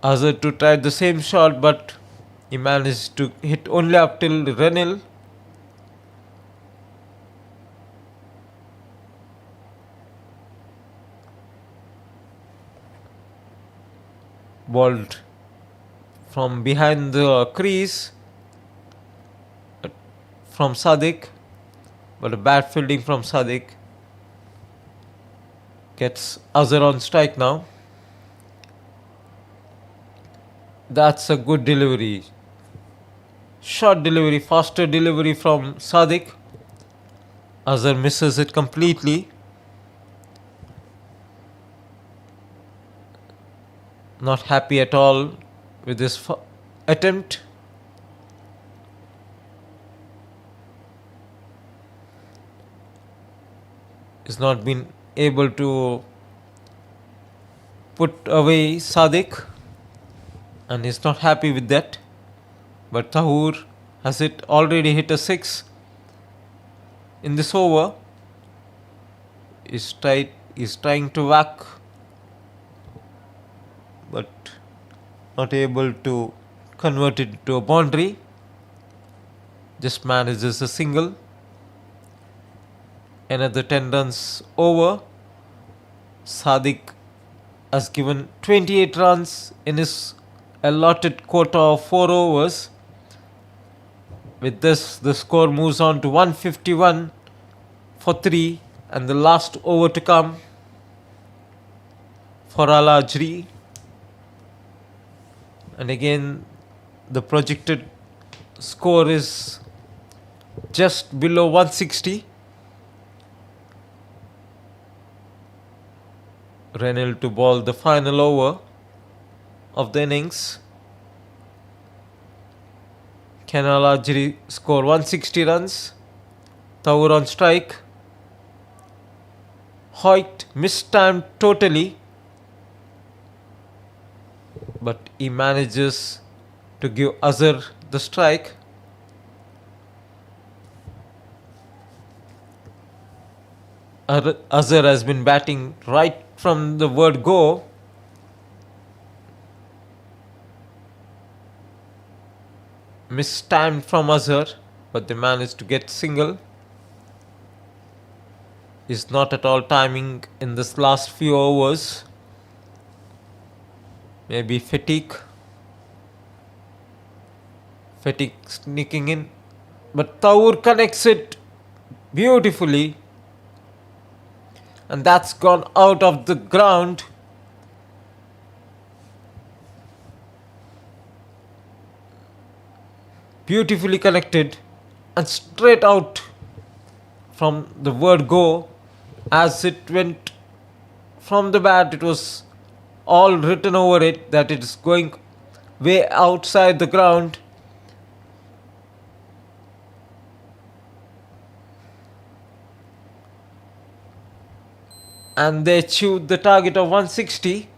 Azhar to try the same shot, but he managed to hit only up till Renil. Balled from behind the crease from Sadiq, but a bad fielding from Sadiq gets Azhar on strike now. That's a good delivery. Short delivery, faster delivery from Sadiq. Azhar misses it completely. Not happy at all with this attempt. He's not been able to put away Sadiq, and he's not happy with that. But Tahoor has already hit a 6 in this over. He's trying to whack, but not able to convert it to a boundary. Just manages a single. Another 10 runs over. Sadiq has given 28 runs in his allotted quota of 4 overs. With this, the score moves on to 151 for 3, and the last over to come for Al Ajri. And again, the projected score is just below 160. Renil to ball the final over of the innings. Can Al Ajri score 160 runs? Taur on strike. Hoyt mistimed totally, but he manages to give Azhar the strike. Azhar has been batting right from the word go. Mistimed from Azhar, but they managed to get single. is not at all timing in this last few overs. Maybe fatigue sneaking in, but Taur connects it beautifully, and that's gone out of the ground. Beautifully connected and straight out from the word go. As it went from the bat, it was all written over it that it is going way outside the ground. And they achieved the target of 160.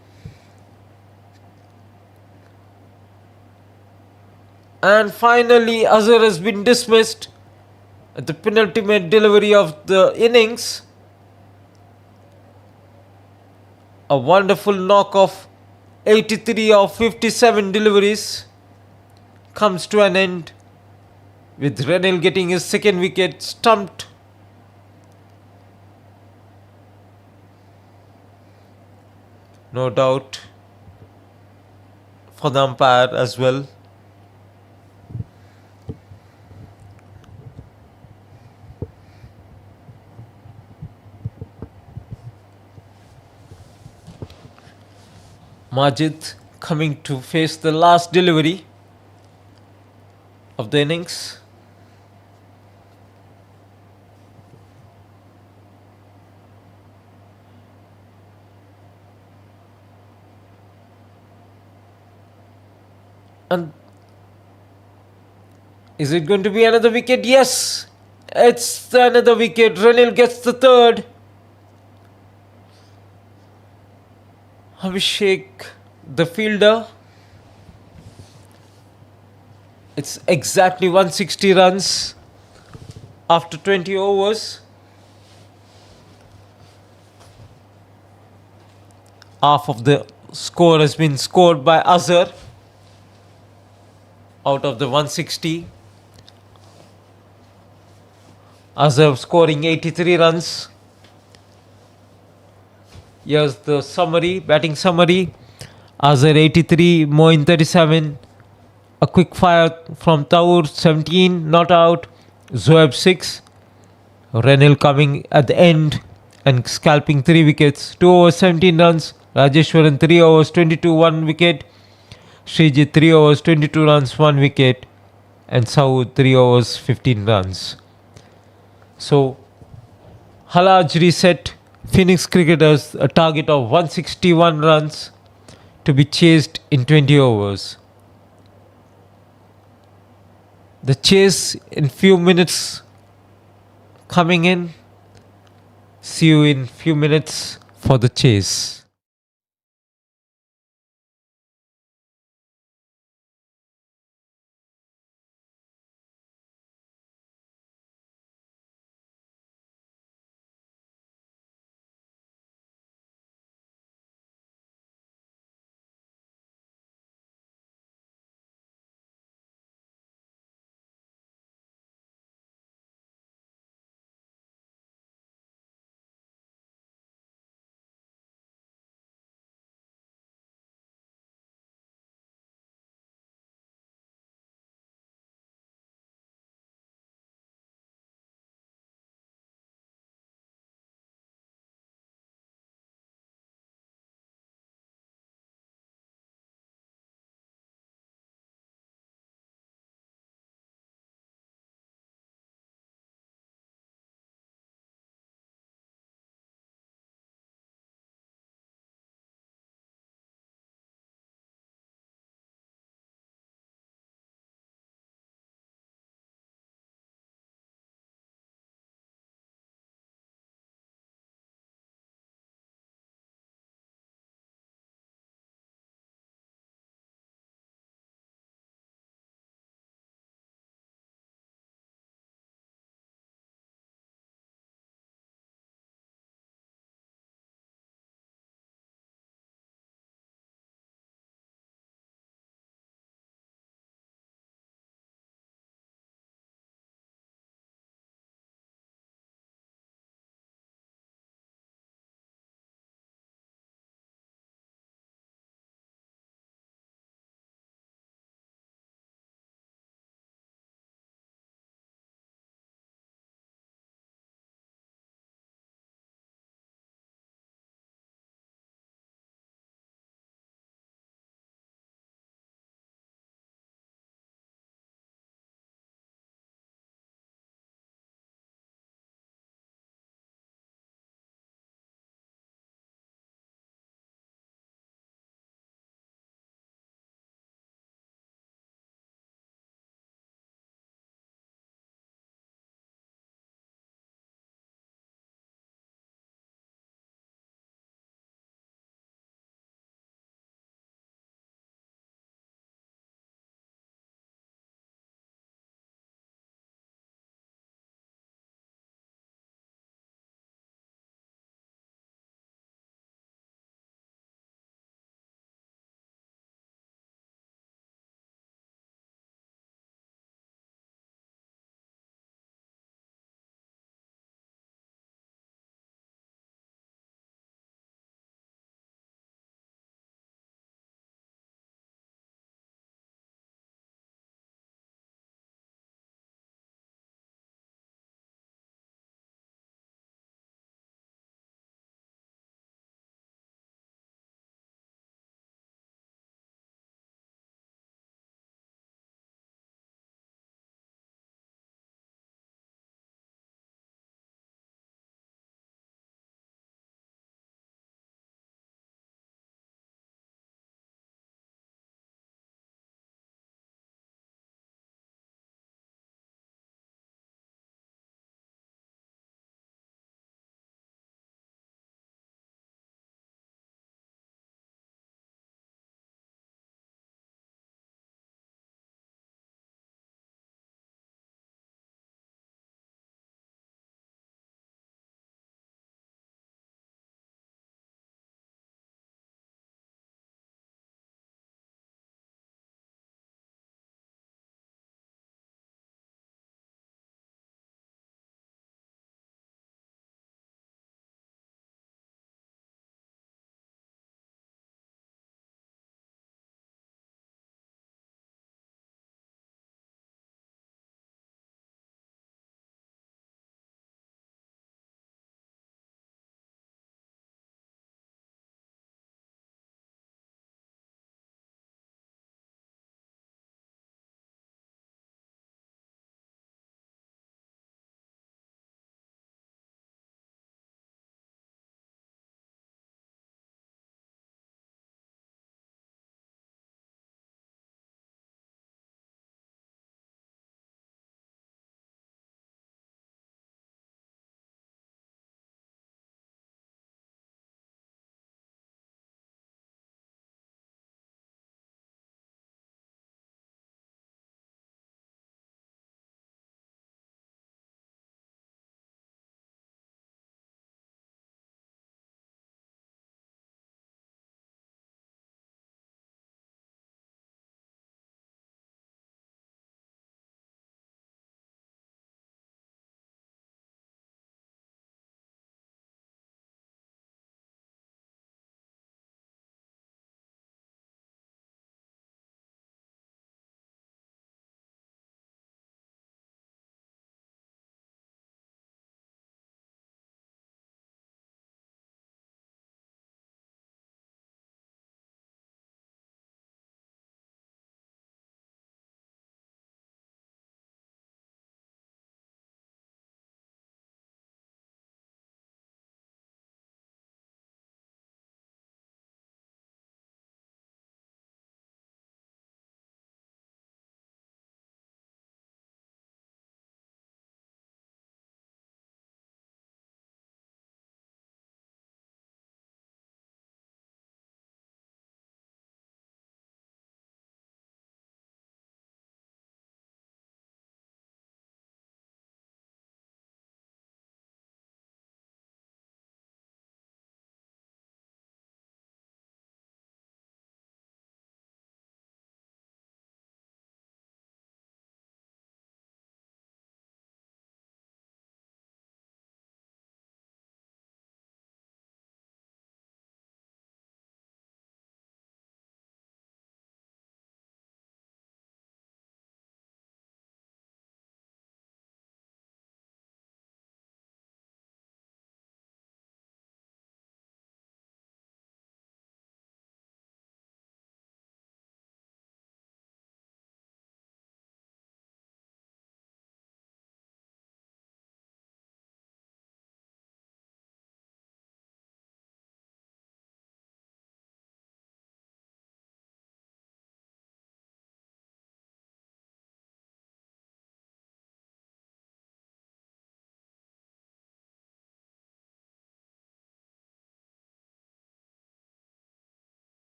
And finally, Azhar has been dismissed at the penultimate delivery of the innings. A wonderful knock of 83 of 57 deliveries comes to an end, with Renil getting his second wicket stumped. No doubt for the umpire as well. Majid coming to face the last delivery of the innings. And is it going to be another wicket? Yes, it's another wicket. Renil gets the third. Abhishek, the fielder. It's exactly 160 runs after 20 overs. Half of the score has been scored by Azhar out of the 160. Azhar scoring 83 runs. Here's the summary, batting summary. Azhar 83, Moin 37. A quick fire from Taur 17, not out. Zoeb 6. Renil coming at the end and scalping 3 wickets. 2 overs 17 runs. Rajeshwaran 3 overs 22, 1 wicket. Srijit 3 overs 22 runs, 1 wicket. And Saud 3 overs 15 runs. So, Halaj reset Phoenix cricketers a target of 161 runs to be chased in 20 overs. The chase in few minutes coming in. See you in few minutes for the chase.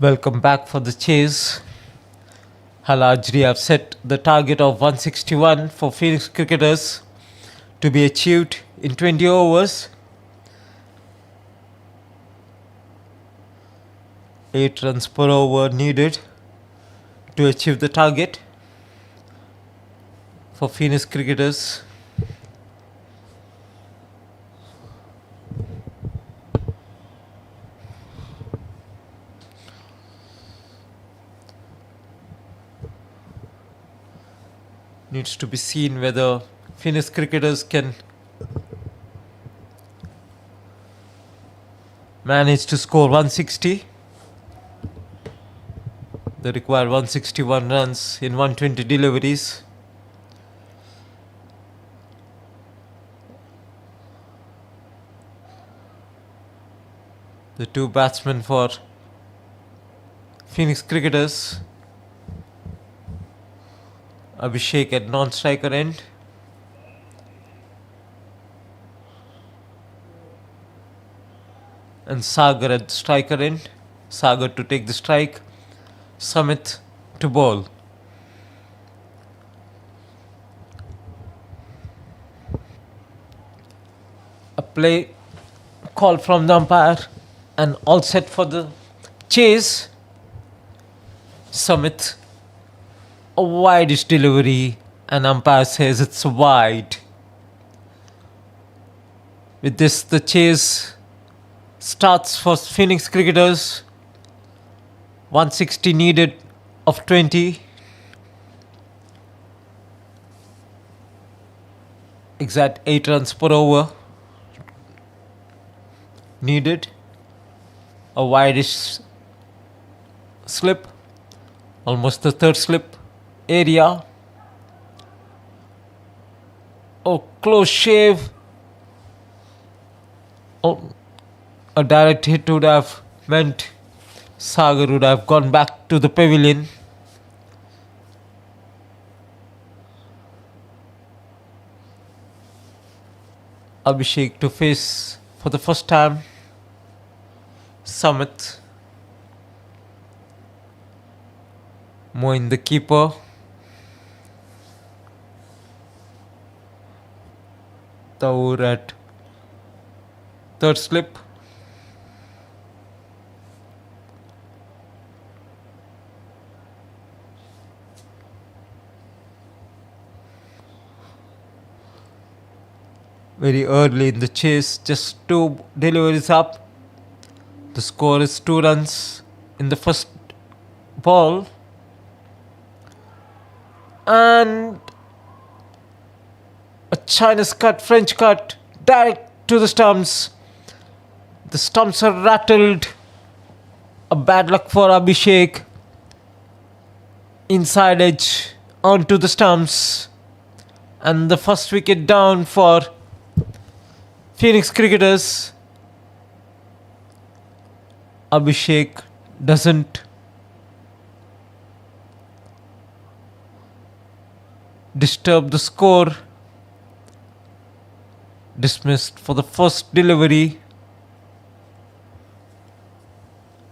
Welcome back for the chase. Halajri have set the target of 161 for Phoenix cricketers to be achieved in 20 overs. 8 runs per over needed to achieve the target for Phoenix cricketers. Needs to be seen whether Phoenix cricketers can manage to score 160. They require 161 runs in 120 deliveries. The two batsmen for Phoenix cricketers, Abhishek at non-striker end, and Sagar at striker end. Sagar to take the strike, Samit to bowl. A play call from the umpire and all set for the chase. Samit, a wide-ish delivery, and umpire says it's wide. With this, the chase starts for Phoenix cricketers. 160 needed of 20. Exact 8 runs per over needed. A wide-ish slip, almost the third slip area. Oh, close shave. Oh, a direct hit would have meant Sagar would have gone back to the pavilion. Abhishek to face for the first time Samit. Moin the keeper. Taur at third slip. Very early in the chase, just 2 deliveries up. The score is 2 runs in the first ball. And a Chinese cut, French cut, direct to the stumps. The stumps are rattled. A bad luck for Abhishek. Inside edge onto the stumps. And the first wicket down for Phoenix cricketers. Abhishek doesn't disturb the score. Dismissed for the first delivery.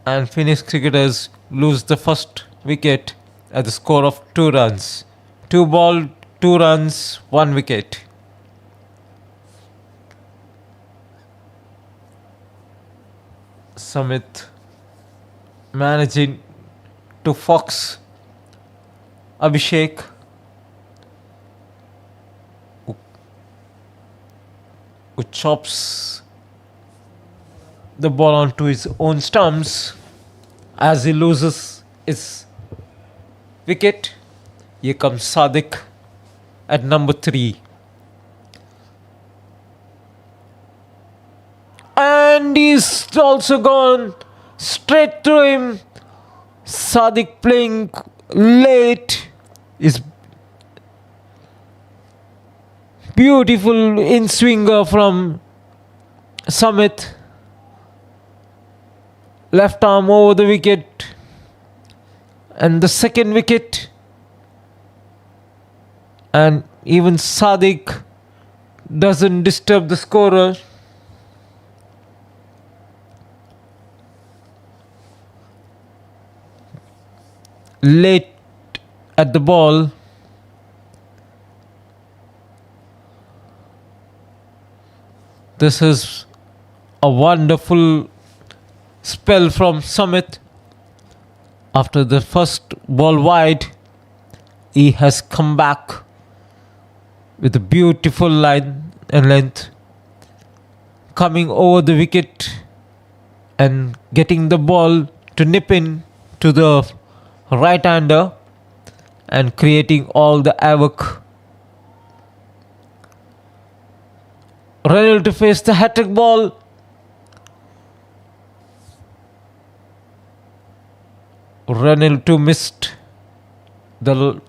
And Phoenix cricketers lose the first wicket at the score of 2 runs. 2 ball, 2 runs, 1 wicket. Samit managing to fox Abhishek, who chops the ball onto his own stumps as he loses his wicket. Here comes Sadiq at number 3. And he's also gone straight through him. Sadiq playing late is beautiful in swinger from Samit. Left arm over the wicket. And the second wicket. And even Sadiq doesn't disturb the scorer. late at the ball. This is a wonderful spell from Sumit. After the first ball wide, he has come back with a beautiful line and length, coming over the wicket and getting the ball to nip in to the right-hander and creating all the havoc. Renal to face the hat-trick ball. Renal to missed the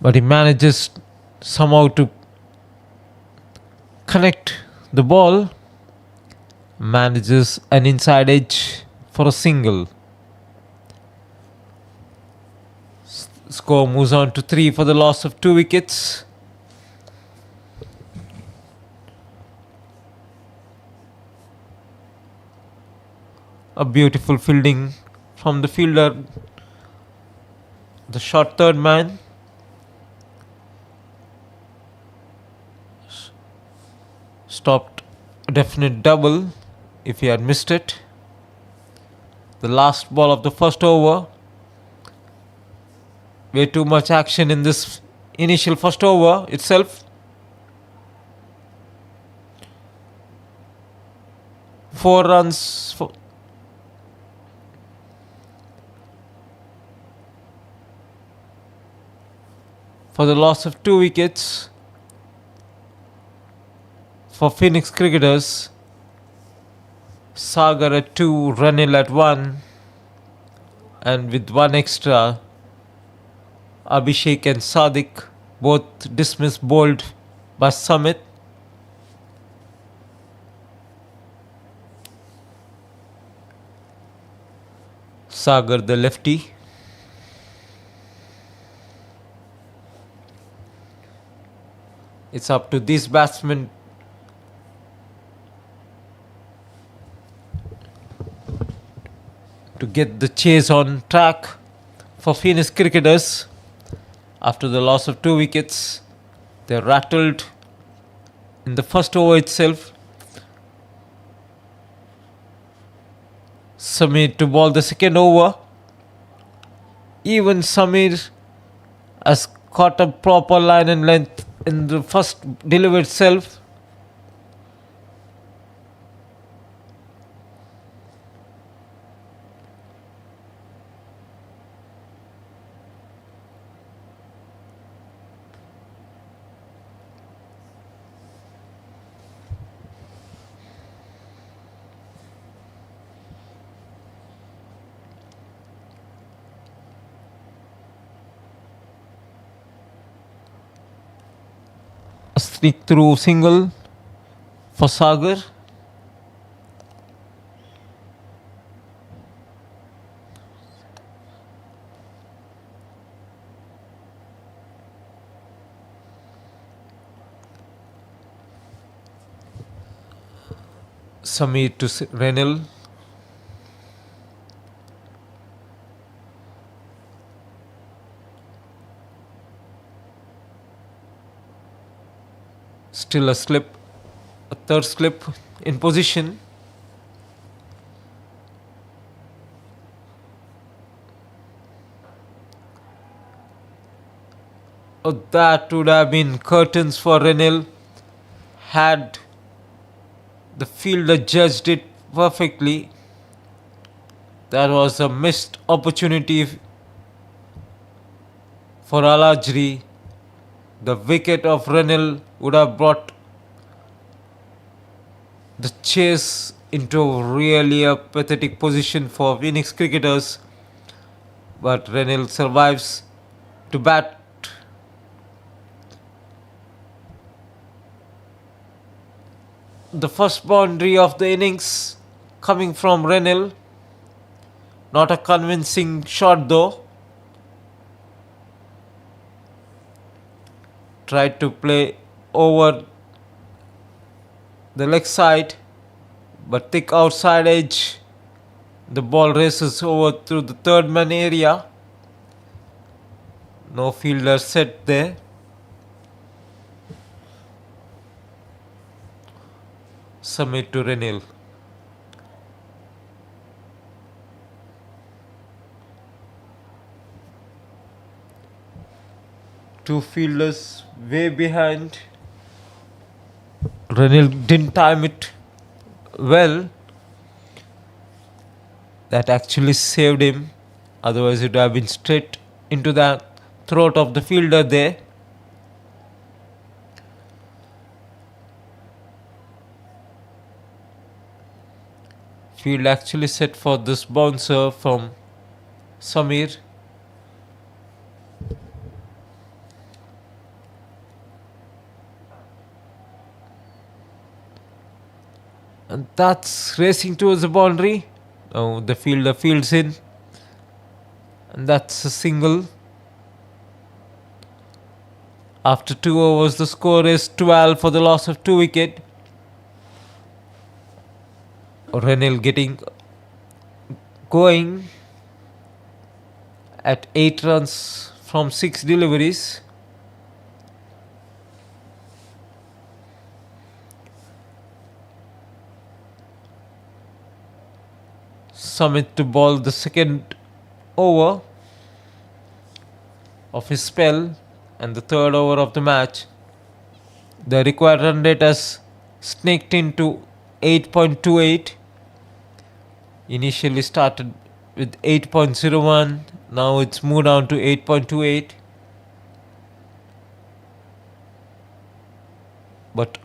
but he manages somehow to connect the ball, manages an inside edge for a single. Score moves on to 3 for the loss of 2 wickets. A beautiful fielding from the fielder, the short third man. Stopped a definite double if he had missed it. The last ball of the first over. Way too much action in this initial first over itself. 4 runs for the loss of 2 wickets for Phoenix cricketers. Sagar at 2, Ranil at 1, and with 1 extra, Abhishek and Sadiq both dismissed bowled by Sumit. Sagar the lefty. It's up to these batsmen to get the chase on track for Phoenix cricketers. After the loss of 2 wickets, they rattled in the first over itself. Samir to bowl the second over. Even Samir has caught a proper line and length in the first delivery itself. A sneak through single for Sagar. Samir to Renil. Still a slip, a third slip in position. Oh, that would have been curtains for Renil had the fielder judged it perfectly. That was a missed opportunity for Alajri. The wicket of Renil would have brought the chase into really a pathetic position for Phoenix cricketers. But Renil survives to bat. The first boundary of the innings coming from Renil. Not a convincing shot though. Tried to play over the leg side, but thick outside edge. The ball races over through the third man area. No fielder set there. Submit to Renil. Two fielders way behind. Renil didn't time it well. That actually saved him. Otherwise, it would have been straight into the throat of the fielder there. Field actually set for this bouncer from Samir. And that's racing towards the boundary. Now the fielder fields in. And that's a single. After 2 overs, the score is 12 for the loss of 2 wickets. Renil getting going at 8 runs from 6 deliveries. Sumit to ball the second over of his spell and the third over of the match. The required run rate has snaked into 8.28. Initially started with 8.01. Now it's moved down to 8.28. But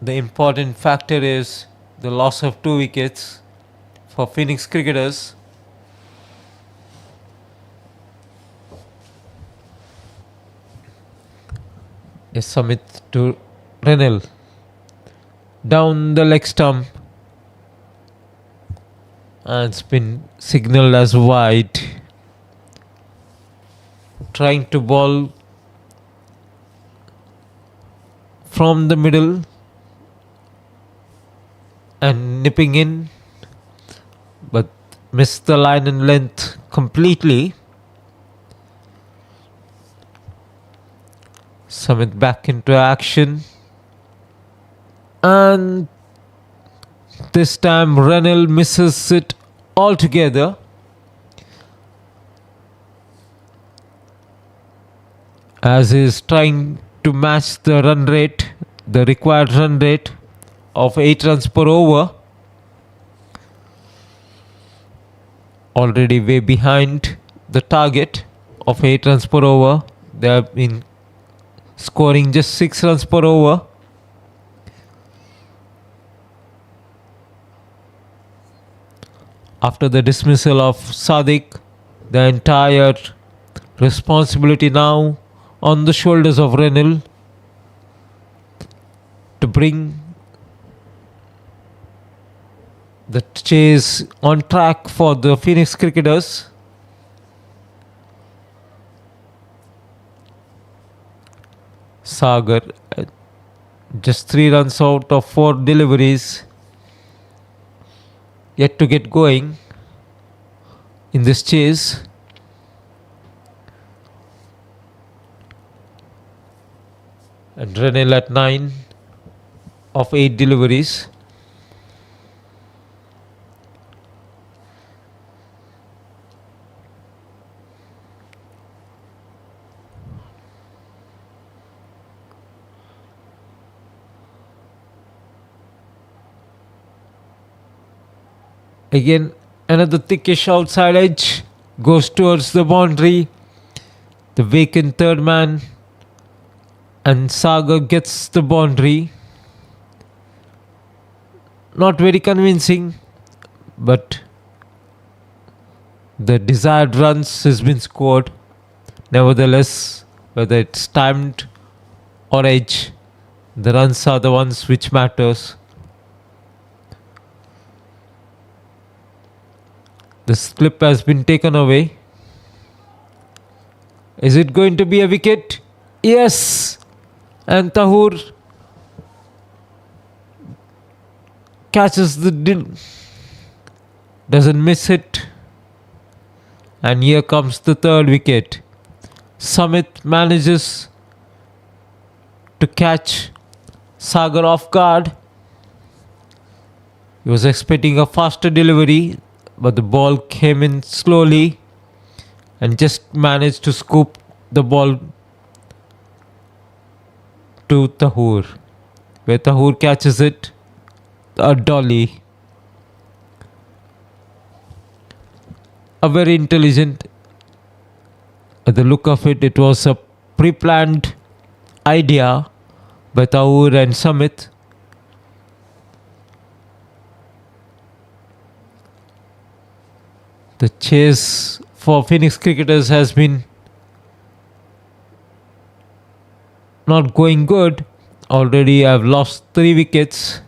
the important factor is the loss of 2 wickets for Phoenix cricketers. Yes, Sumit to Renil. Down the leg stump. And it's been signalled as wide. Trying to bowl from the middle and nipping in, but missed the line and length completely. Sumit back into action. And this time Renil misses it altogether. As he is trying to match the run rate, the required run rate of 8 runs per over. Already way behind the target of 8 runs per over. They have been scoring just 6 runs per over. After the dismissal of Sadiq, the entire responsibility now on the shoulders of Renil to bring the chase on track for the Phoenix cricketers. Sagar just 3 runs out of 4 deliveries, yet to get going in this chase. And Renil at 9 of 8 deliveries. Again, another thickish outside edge goes towards the boundary. The vacant third man, and Sagar gets the boundary. Not very convincing, but the desired runs has been scored. Nevertheless, whether it's timed or edge, the runs are the ones which matters. The slip has been taken away. Is it going to be a wicket? Yes! And Tahur catches doesn't miss it. And here comes the third wicket. Samit manages to catch Sagar off guard. He was expecting a faster delivery, but the ball came in slowly and just managed to scoop the ball to Tahur, where Tahur catches it, a dolly. A very intelligent, at the look of it, it was a pre-planned idea by Tahur and Samit. The chase for Phoenix cricketers has been not going good. Already I've lost 3 wickets.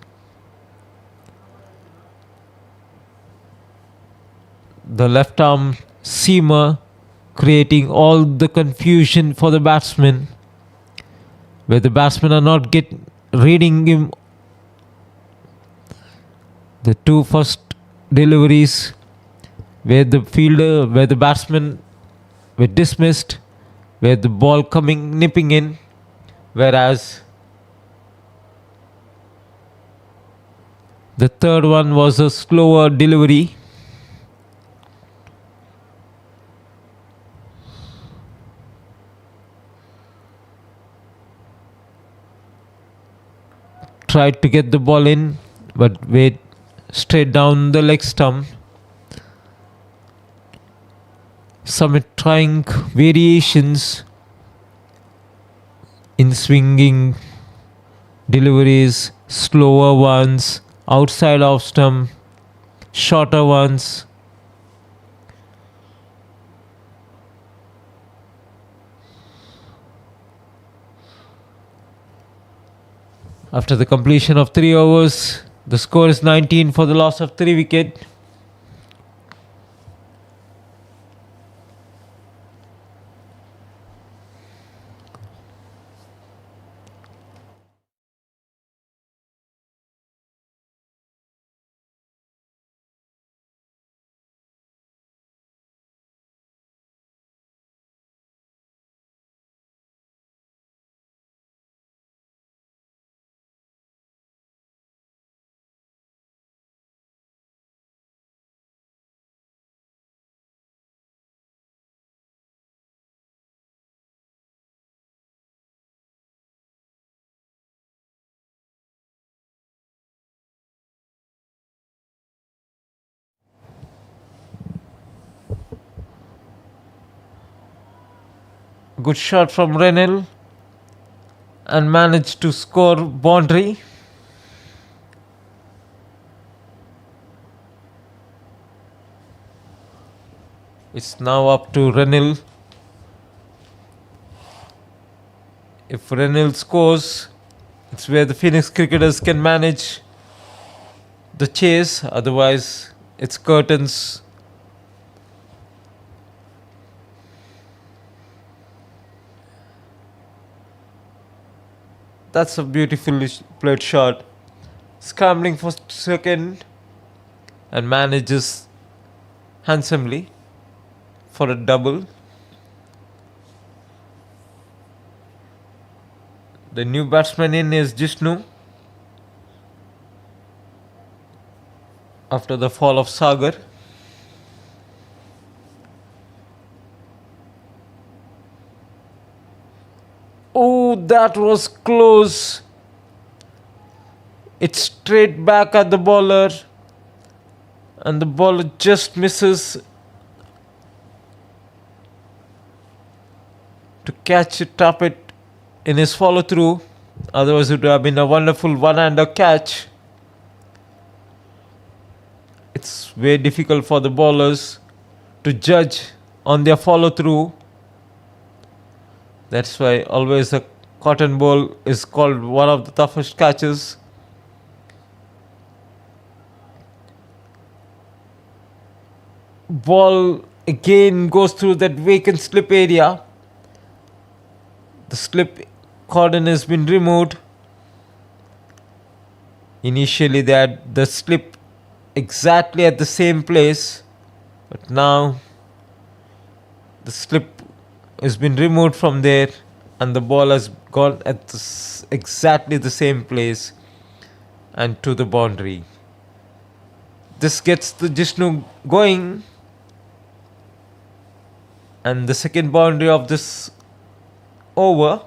The left arm seamer creating all the confusion for the batsmen, where the batsmen are not reading him. The 2 first deliveries where the batsmen were dismissed, where the ball nipping in, whereas the third one was a slower delivery. Tried to get the ball in, but went straight down the leg stump. Summit trying variations in swinging deliveries, slower ones, outside off stump, shorter ones. After the completion of 3 overs, the score is 19 for the loss of 3 wickets. Good shot from Renil and managed to score boundary. It's now up to Renil. If Renil scores, it's where the Phoenix cricketers can manage the chase. Otherwise, it's curtains. That's a beautifully played shot. Scrambling for second and manages handsomely for a double. The new batsman in is Jishnu after the fall of Sagar. Oh, that was close. It's straight back at the bowler and the bowler just misses to catch it, tap it in his follow through. Otherwise it would have been a wonderful one-hander catch. It's very difficult for the bowlers to judge on their follow through. That's why always a cotton ball is called one of the toughest catches. Ball again goes through that vacant slip area. The slip cordon has been removed. Initially, they had the slip exactly at the same place, but now the slip has been removed from there and the ball has gone at exactly the same place and to the boundary. This gets the Jishnu going, and the second boundary of this over,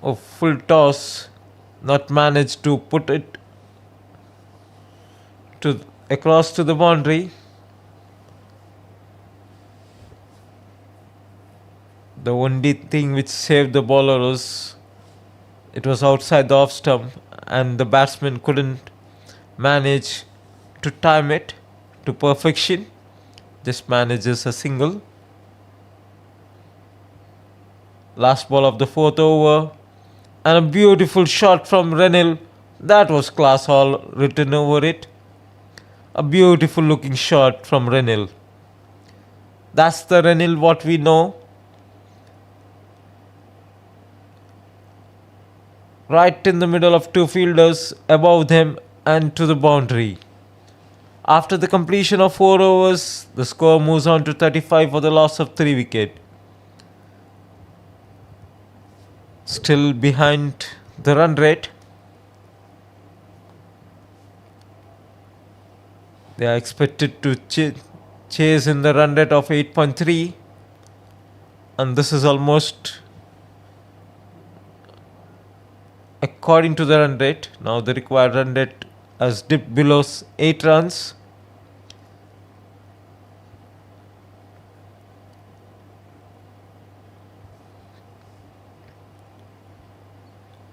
a full toss, not managed to put it to across to the boundary. The only thing which saved the bowler was it was outside the off stump, and the batsman couldn't manage to time it to perfection. Just manages a single. Last ball of the fourth over, and a beautiful shot from Renil. That was class all written over it. A beautiful looking shot from Renil. That's the Renil what we know. Right in the middle of two fielders, above them and to the boundary. After the completion of 4 overs, the score moves on to 35 for the loss of 3 wickets. Still behind the run rate. They are expected to chase in the run rate of 8.3, and this is almost according to the run rate. Now the required run rate has dipped below 8 runs.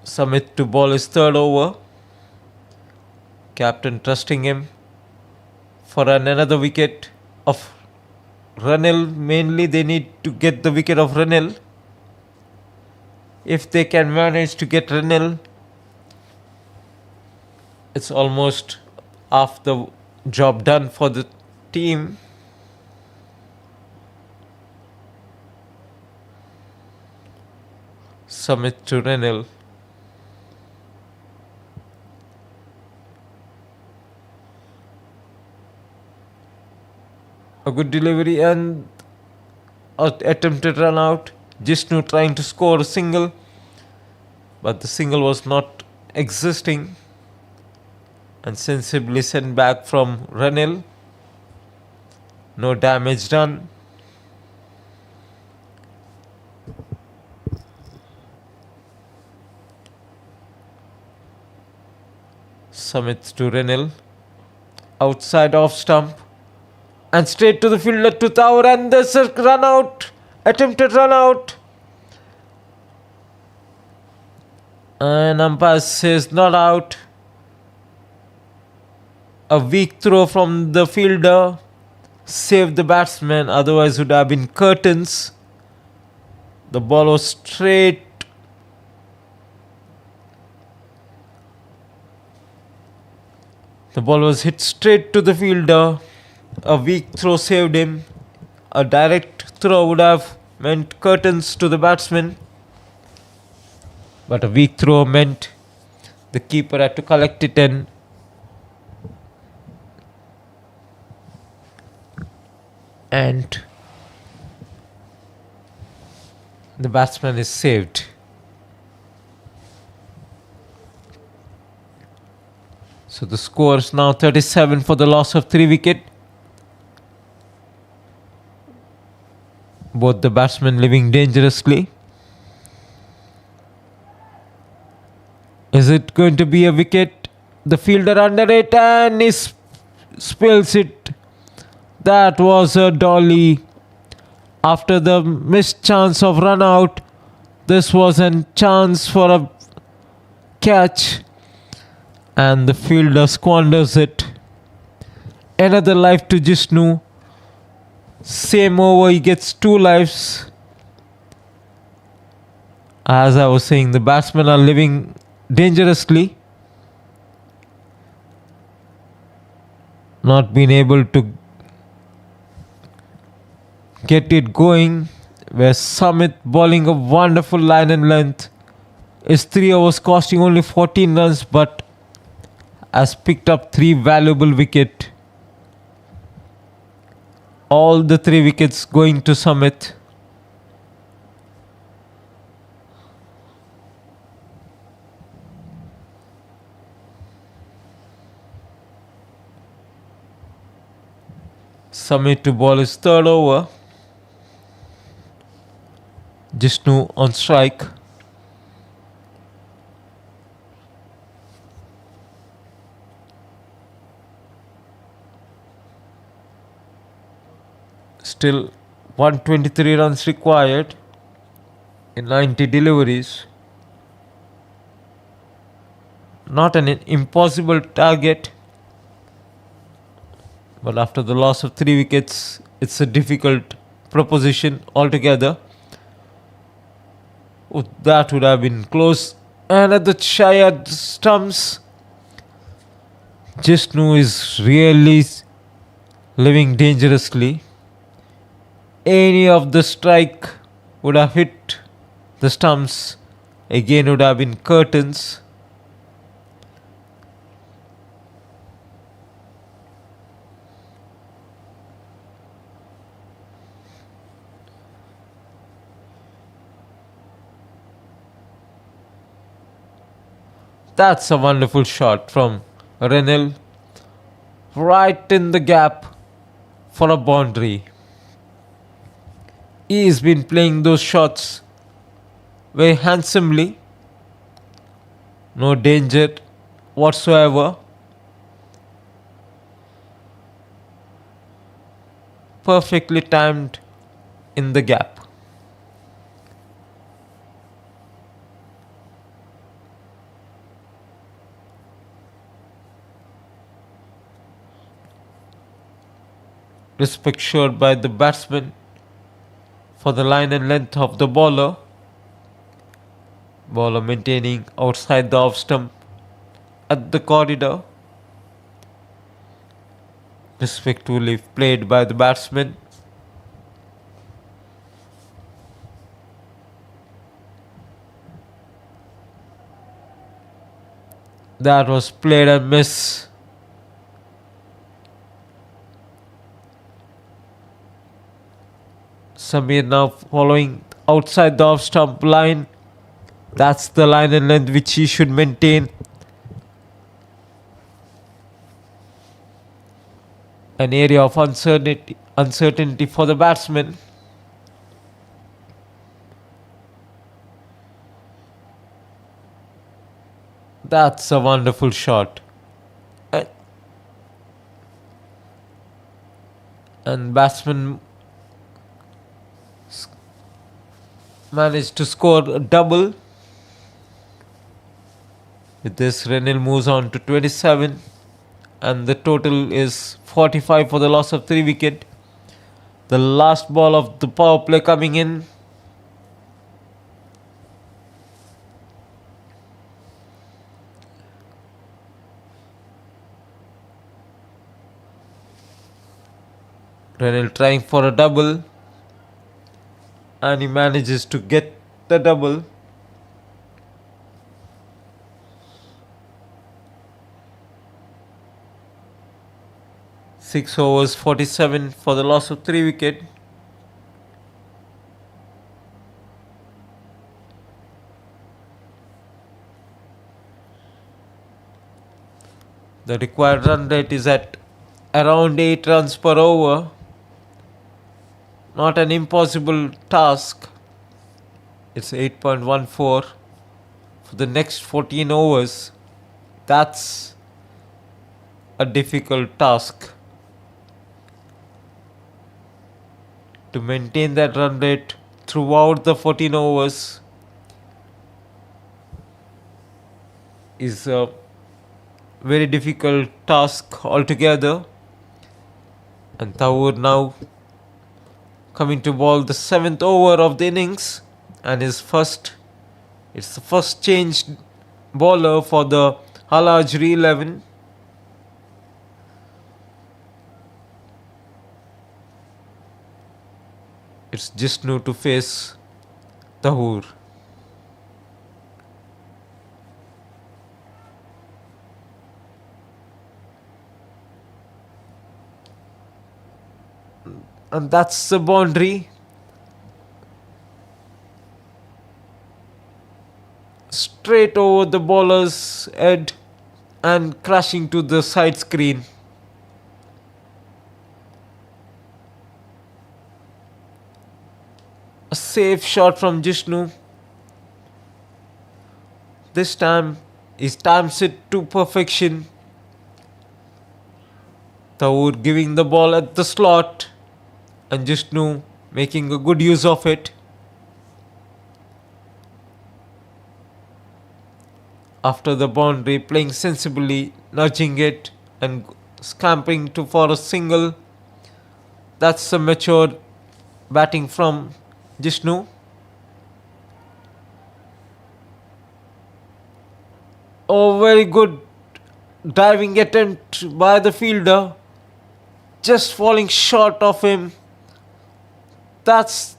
Sumit to bowl his third over. Captain trusting him for another wicket of Ranil. Mainly they need to get the wicket of Ranil. If they can manage to get Ranil, it's almost half the job done for the team. Sumit to Ranil. A good delivery and attempted run out. Jishnu trying to score a single, but the single was not existing, and sensibly sent back from Ranil. No damage done. Sumit to Ranil. Outside off stump. And straight to the fielder to Tower, and there's a run out. Attempted run out. And umpire says not out. A weak throw from the fielder saved the batsman, otherwise would have been curtains. The ball was straight. The ball was hit straight to the fielder. A weak throw saved him. A direct throw would have meant curtains to the batsman. But a weak throw meant the keeper had to collect it, and the batsman is saved. So the score is now 37 for the loss of 3 wickets. Both the batsmen living dangerously. Is it going to be a wicket? The fielder under it, and he spills it. That was a dolly. After the missed chance of run out, this was a chance for a catch, and the fielder squanders it. Another life to Jishnu. Same over, he gets 2 lives. As I was saying, the batsmen are living dangerously. Not being able to get it going. Where Sumit bowling a wonderful line and length His 3 overs costing only 14 runs, but has picked up 3 valuable wickets. All the 3 wickets going to Sumit. Sumit to ball his 3rd over. Jishnu on strike. Still 123 runs required in 90 deliveries. Not an impossible target, but after the loss of 3 wickets, it's a difficult proposition altogether. Oh, that would have been close. And at the shy stumps, Jishnu is really living dangerously. Any of the strike would have hit the stumps. Again would have been curtains. That's a wonderful shot from Renil. Right in the gap for a boundary. He's been playing those shots very handsomely. No danger whatsoever. Perfectly timed in the gap. Respect showed by the batsman for the line and length of the bowler. Bowler maintaining outside the off stump at the corridor. Respectfully played by the batsman. That was played and miss. Samir now following outside the off stump line. That's the line and length which he should maintain. An area of uncertainty for the batsman. That's a wonderful shot. And batsman managed to score a double. With this, Renil moves on to 27, and the total is 45 for the loss of 3 wickets. The last ball of the power play coming in. Renil trying for a double, and he manages to get the double. Six overs, 47 for the loss of 3 wickets. The required run rate is at around 8 runs per over. Not an impossible task. It's 8.14 for the next 14 overs. That's a difficult task. To maintain that run rate throughout the 14 overs is a very difficult task altogether. And Thakur now coming to bowl the 7th over of the innings, and it's the first changed bowler for the Halajri 11. It's Jishnu to face Thakur. And that's the boundary. Straight over the bowler's head and crashing to the side screen. A safe shot from Jishnu. This time he times it to perfection. Taur giving the ball at the slot and Jishnu making a good use of it. After the boundary, playing sensibly, nudging it and scampering to for a single. That's a mature batting from Jishnu. Oh, very good diving attempt by the fielder. Just falling short of him. That's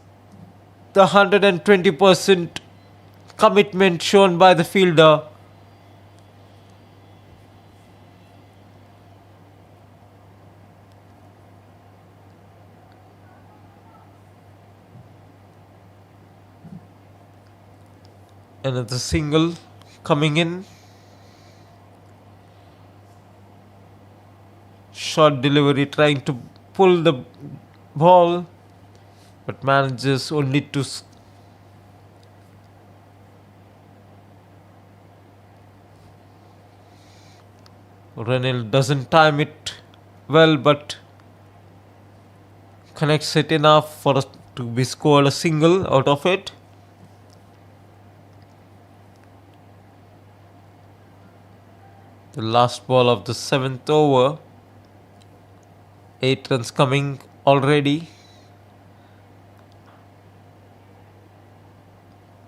the 120% commitment shown by the fielder. Another single coming in. Short delivery trying to pull the ball, but manages only to Renil doesn't time it well, but connects it enough for us to be scored a single out of it. The last ball of the 7th over. 8 runs coming already.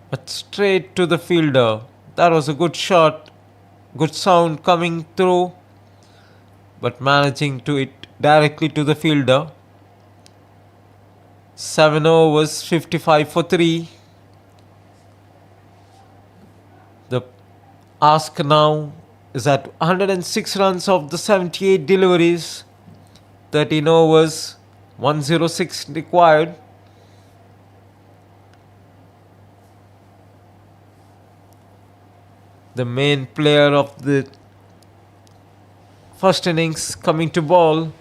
But straight to the fielder. That was a good shot. Good sound coming through. But managing to it directly to the fielder. 7 overs, 55 for 3. The ask now is at 106 runs of the 78 deliveries. 13 overs, 106 required. The main player of the first innings coming to bowl.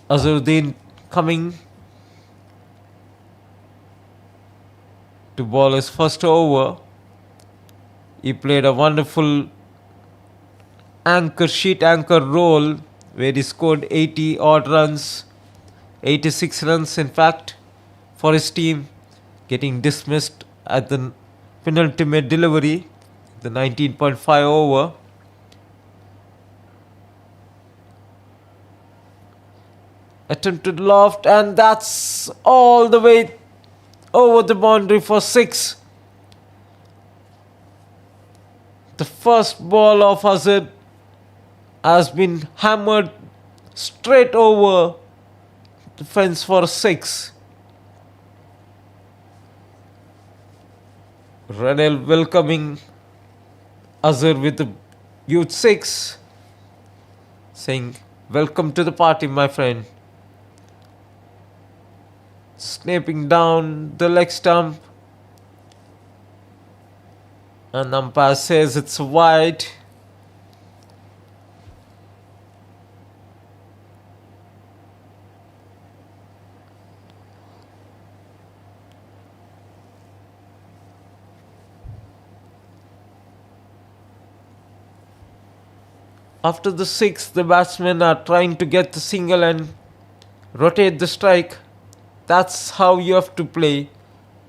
Azharuddin coming to bowl his first over. He played a wonderful sheet anchor role where he scored 80 odd runs, 86 runs in fact, for his team, getting dismissed at the penultimate delivery, the 19.5 over. Attempted loft, and that's all the way over the boundary for 6. The first ball of Azhar has been hammered straight over the fence for 6. Ranel welcoming Azhar with the huge 6, saying, "Welcome to the party, my friend." Snapping down the leg stump, and umpire says it's wide. After the 6, the batsmen are trying to get the single and rotate the strike. That's how you have to play,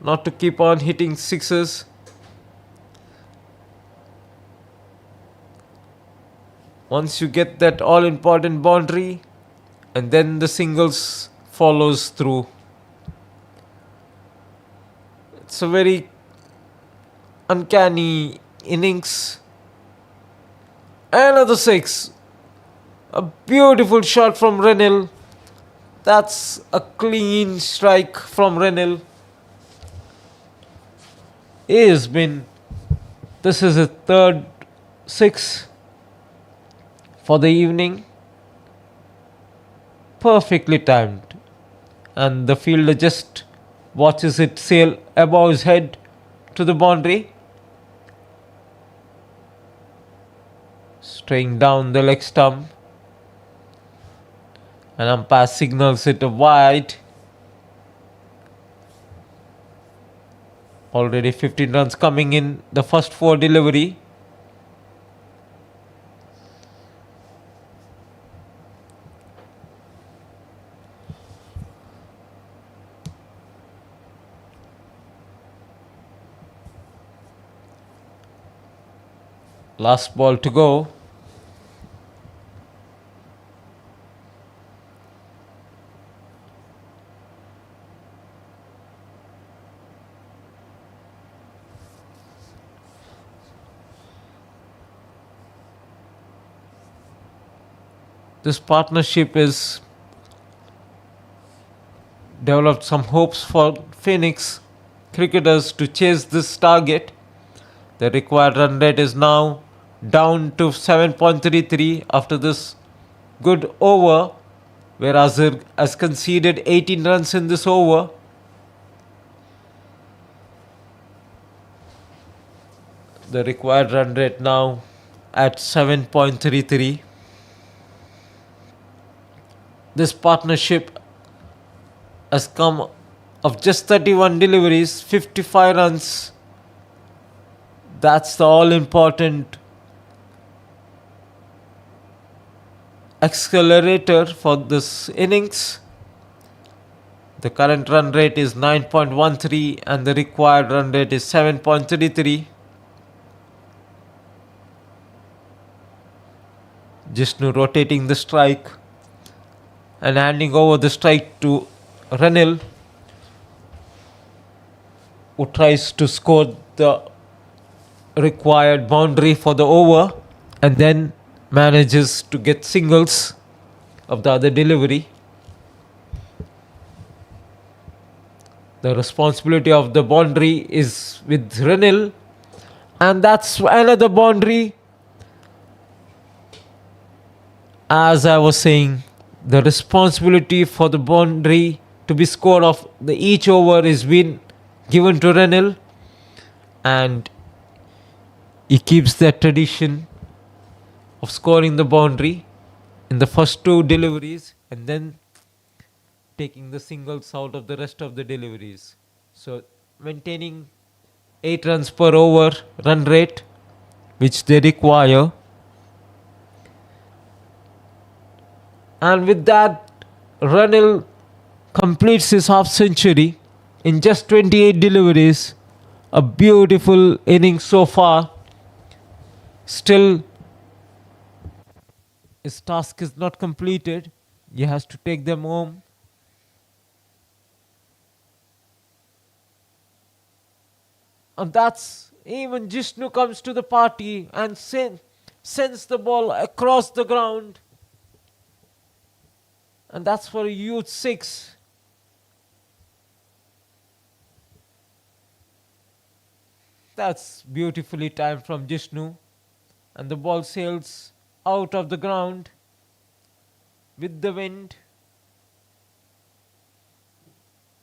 not to keep on hitting sixes. Once you get that all important boundary, and then the singles follows through. It's a very uncanny innings. Another 6. A beautiful shot from Renil. That's a clean strike from Renil. This is his third 6 for the evening. Perfectly timed. and the fielder just watches it sail above his head to the boundary, straying down the leg stump, and umpire signals it a wide. Already 15 runs coming in the first 4 delivery. Last ball to go. This partnership is developed some hopes for Phoenix cricketers to chase this target. The required run rate is now down to 7.33 after this good over, whereas it has conceded 18 runs in this over. The required run rate now at 7.33. This partnership has come of just 31 deliveries, 55 runs. That's the all-important accelerator for this innings. The current run rate is 9.13 and the required run rate is 7.33. Jishnu rotating the strike and handing over the strike to Ranil, who tries to score the required boundary for the over and then manages to get singles of the other delivery. The responsibility of the boundary is with Ranil, and that's another boundary. As I was saying, the responsibility for the boundary to be scored of the each over is been given to Ranil, and he keeps that tradition of scoring the boundary in the first 2 deliveries and then taking the singles out of the rest of the deliveries. So maintaining 8 runs per over run rate, which they require. And with that, Ranil completes his half century in just 28 deliveries. A beautiful innings so far. Still, his task is not completed. He has to take them home. And that's even Jishnu comes to the party and sends the ball across the ground. And that's for a huge 6. That's beautifully timed from Jishnu. And the ball sails out of the ground with the wind.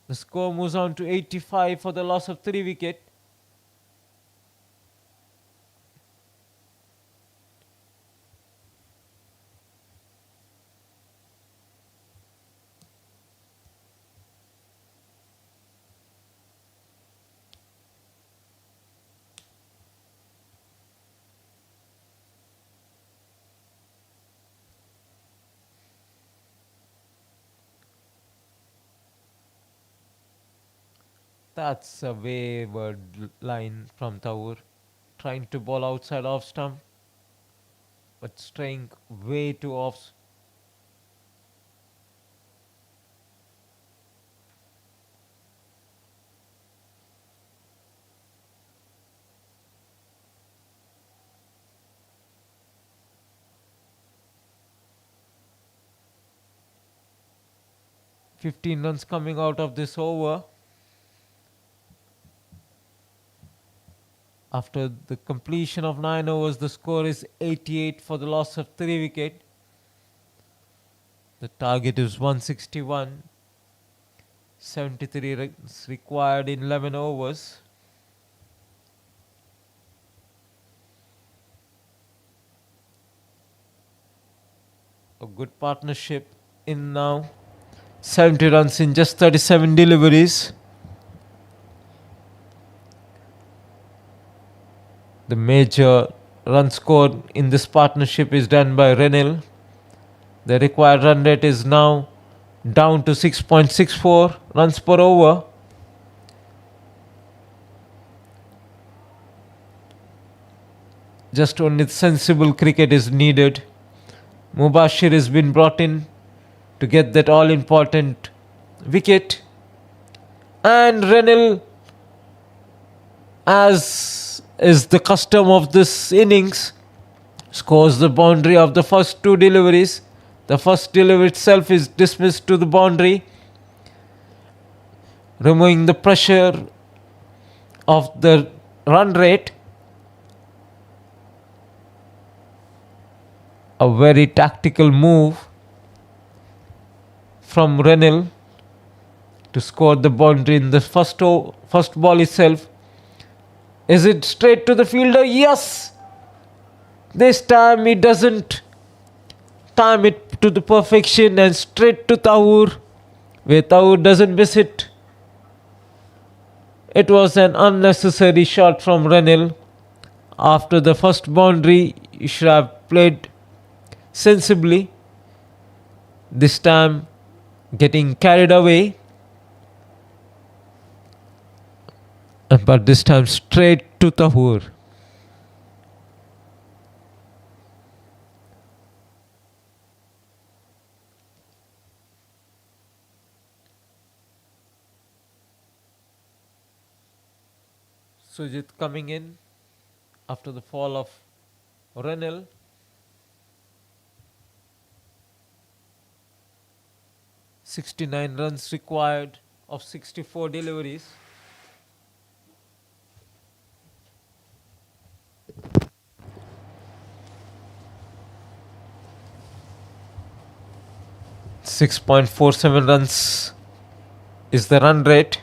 The score moves on to 85 for the loss of 3 wickets. That's a wayward line from Taur, trying to bowl outside off stump, but straying way too off. "15 runs coming out of this over. After the completion of 9 overs, the score is 88 for the loss of 3 wickets. The target is 161. 73 runs required in 11 overs. A good partnership in now. 70 runs in just 37 deliveries. The major run score in this partnership is done by Renil. The required run rate is now down to 6.64 runs per over. Just only sensible cricket is needed. Mubashir has been brought in to get that all-important wicket. And Renil, as is the custom of this innings, scores the boundary of the first two deliveries. The first delivery itself is dismissed to the boundary, removing the pressure of the run rate. A very tactical move from Renil to score the boundary in the first ball itself. Is it straight to the fielder? Yes! This time he doesn't time it to the perfection and straight to Tahoor, where Tahoor doesn't miss it. It was an unnecessary shot from Renil. After the first boundary, he should have played sensibly. This time getting carried away, but this time straight to Tahoor. Sujit coming in after the fall of Renil. "69 runs required of 64 deliveries." "6.47 runs is the run rate.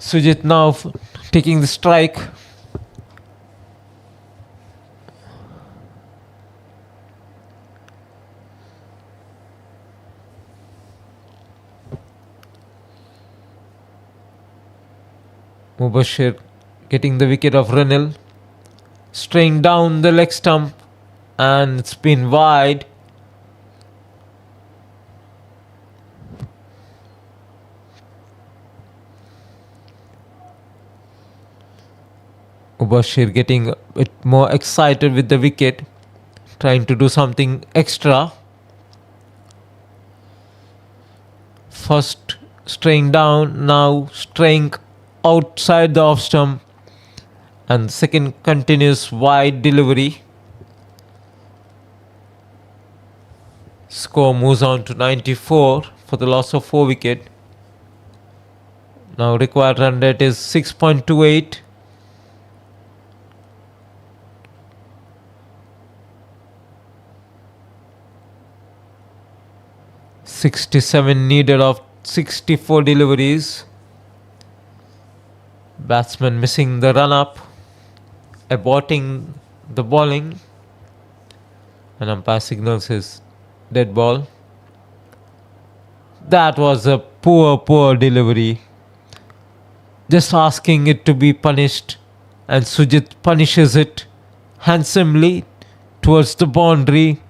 Sujit now taking the strike. Mubashir getting the wicket of Renil, straying down the leg stump, and it's been wide. Mubashir getting a bit more excited with the wicket, trying to do something extra. First straying down, now straying outside the off stump, and second continuous wide delivery. Score moves on to 94 for the loss of 4 wickets. Now required run rate is 6.28. "67 needed of 64 deliveries." Batsman missing the run-up, aborting the bowling, and umpire signals his dead ball. That was a poor delivery. Just asking it to be punished, and Sujit punishes it handsomely towards the boundary.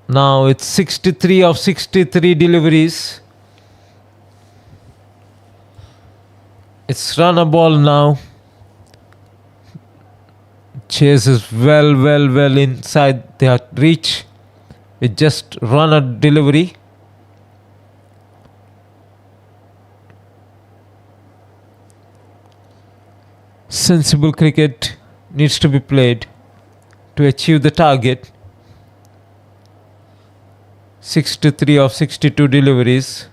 Now it's 63 of 63 deliveries. It's run a ball now. Chase is well inside their reach. It just run a delivery. Sensible cricket needs to be played to achieve the target. 63 of 62 deliveries.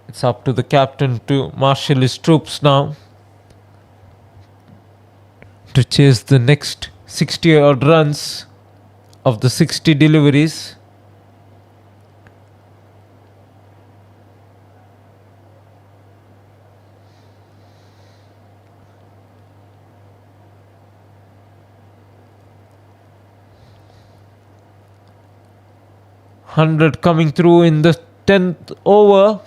It's up to the captain to marshal his troops now to chase the next 60 odd runs of the 60 deliveries. Hundred coming through in the 10th over.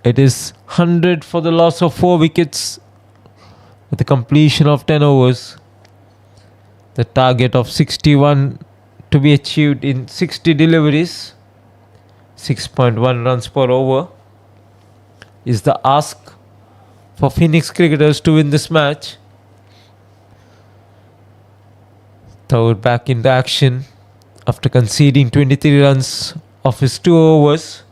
It is 100 for the loss of 4 wickets with the completion of 10 overs. The target of 61 to be achieved in 60 deliveries, 6.1 runs per over, is the ask for Phoenix cricketers to win this match. Thakur back into action after conceding 23 runs of his 2 overs.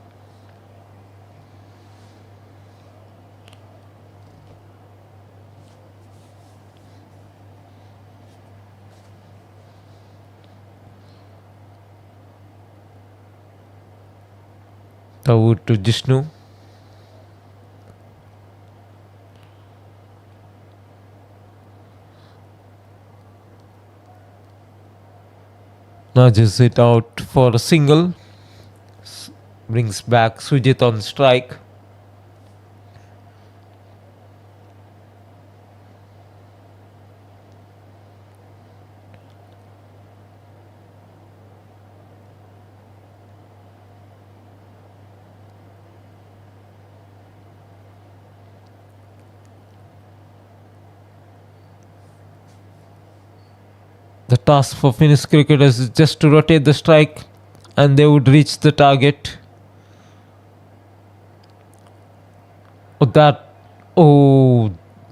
Thakur to Jishnu. Nudges it out for a single. Brings back Sujit on strike. The task for Finnish cricketers is just to rotate the strike and they would reach the target.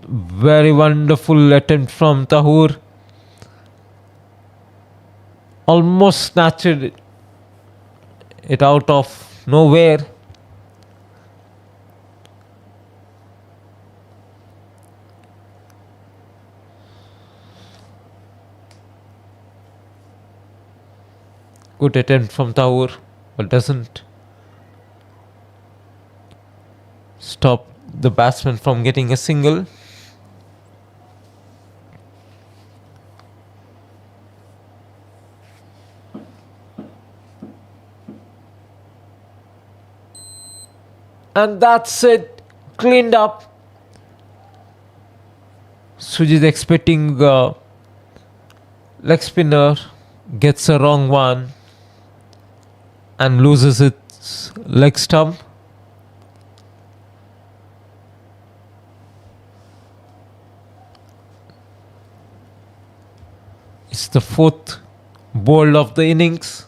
Very wonderful attempt from Thakur. Almost snatched it out of nowhere. Good attempt from Thakur, but doesn't stop the batsman from getting a single. And that's it, cleaned up. Sujit expecting leg spinner, gets a wrong one and loses its leg stump. It's the 4th ball of the innings.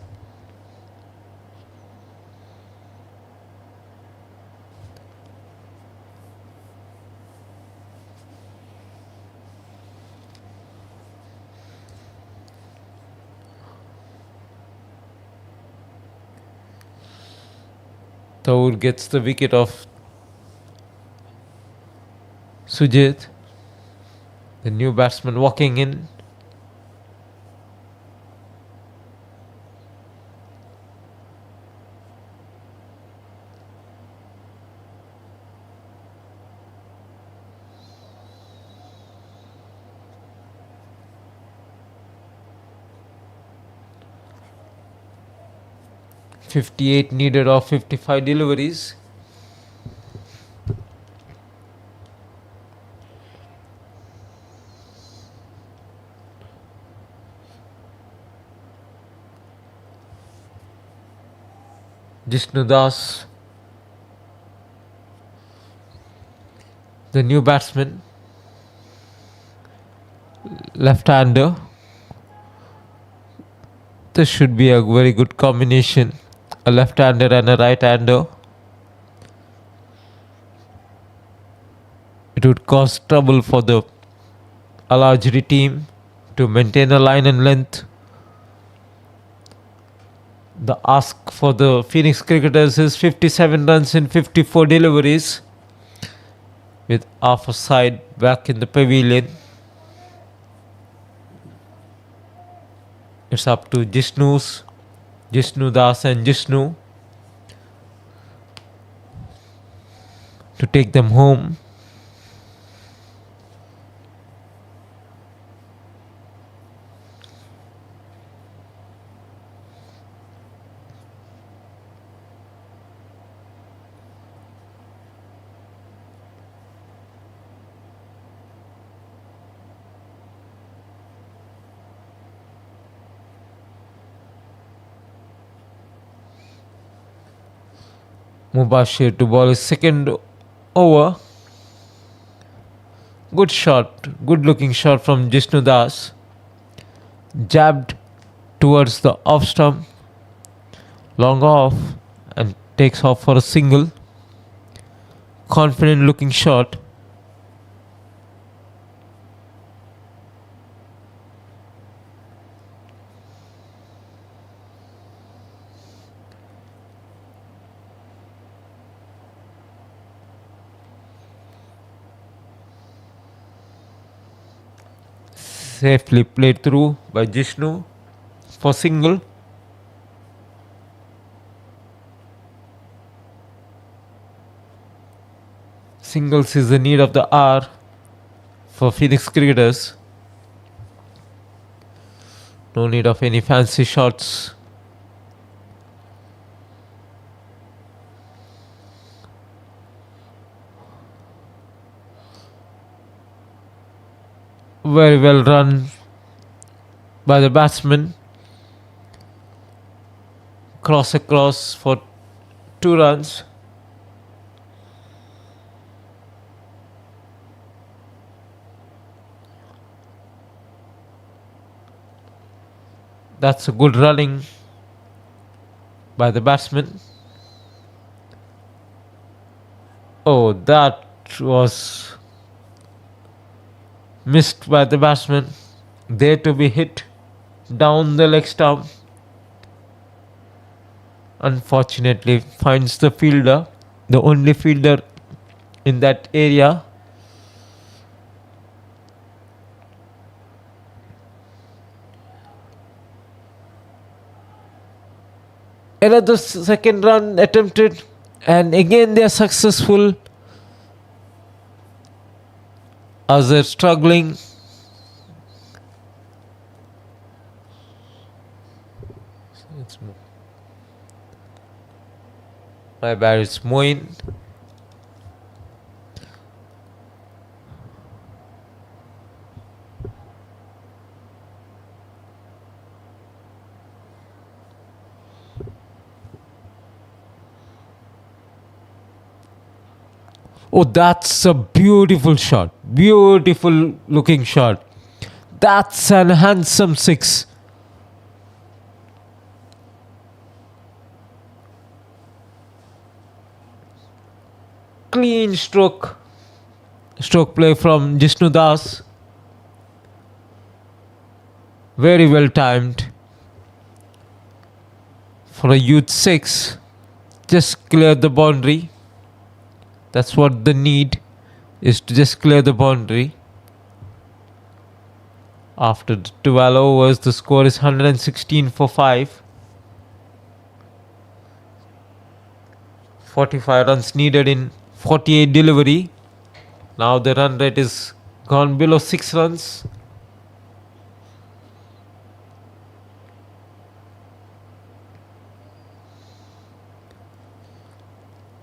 Thakur gets the wicket of Sujit. The new batsman walking in. .58 needed of 55 deliveries. Jishnu Das, the new batsman, left-hander. This should be a very good combination. A left-hander and a right-hander. It would cause trouble for the Al-Ajri team to maintain a line and length. The ask for the Phoenix cricketers is 57 runs in 54 deliveries, with half a side back in the pavilion. It's up to Jishnu Das and Jishnu. to take them home. Mubashir to ball his second over. Good shot, good looking shot from Jishnu Das. Jabbed towards the off stump, long off, and takes off for a single. Confident looking shot. Safely played through by Jishnu for single. Singles is the need of the hour for Phoenix cricketers. No need of any fancy shots. Very well run by the batsman. Cross across for 2 runs. That's a good running by the batsman. Oh, that was missed by the batsman. There to be hit down the leg stump. Unfortunately, finds the fielder, the only fielder in that area. Another second run attempted, and again they are successful. As they're struggling. My bad, it's Moin. Oh, that's a beautiful shot. Beautiful looking shot. That's an handsome 6. Clean stroke play from Jishnu Das. Very well timed for a youth 6. Just clear the boundary. That's what the need is, to just clear the boundary. After the 12 overs, the score is 116 for 5. 45 runs needed in 48 delivery. Now the run rate is gone below 6 runs.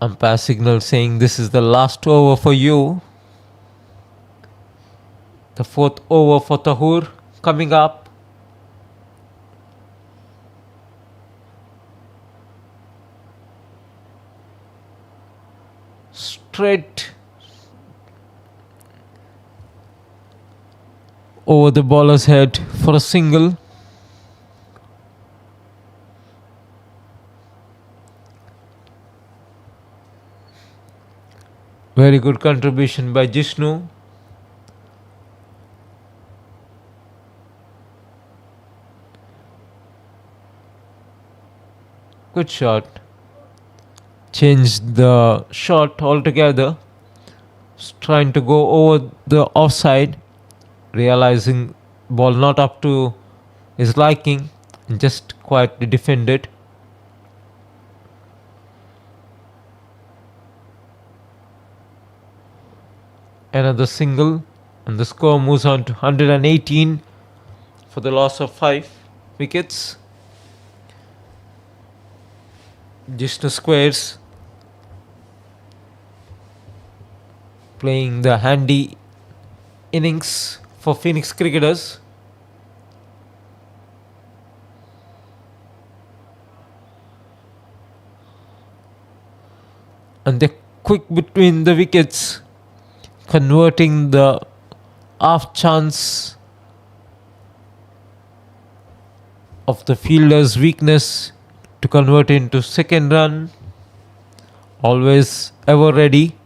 Umpire signal saying this is the last over for you. The 4th over for Tahur coming up. Straight over the bowler's head for a single. Very good contribution by Jishnu. Good shot. Changed the shot altogether. Trying to go over the offside. Realizing ball not up to his liking. And just quietly defended. Another single, and the score moves on to 118 for the loss of 5 wickets. Jishnu squares playing the handy innings for Phoenix cricketers. And they're quick between the wickets, converting the half chance of the fielder's weakness to convert into second run. Always ever ready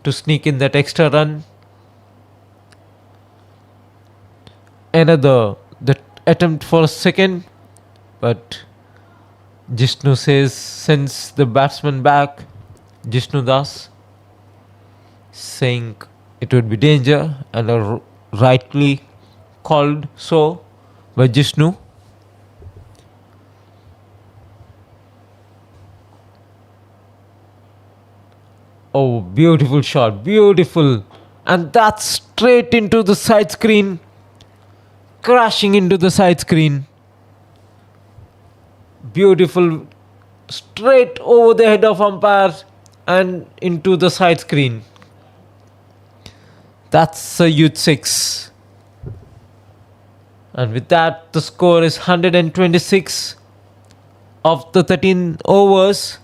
to sneak in that extra run. Another the attempt for a second, but Jishnu sends the batsman back. Jishnu Das saying it would be danger, and rightly called so by Jishnu. Oh, beautiful shot, beautiful. And that's straight into the side screen, crashing into the side screen. Beautiful, straight over the head of umpire and into the side screen. That's a huge 6. And with that, the score is 126 of the 13 overs.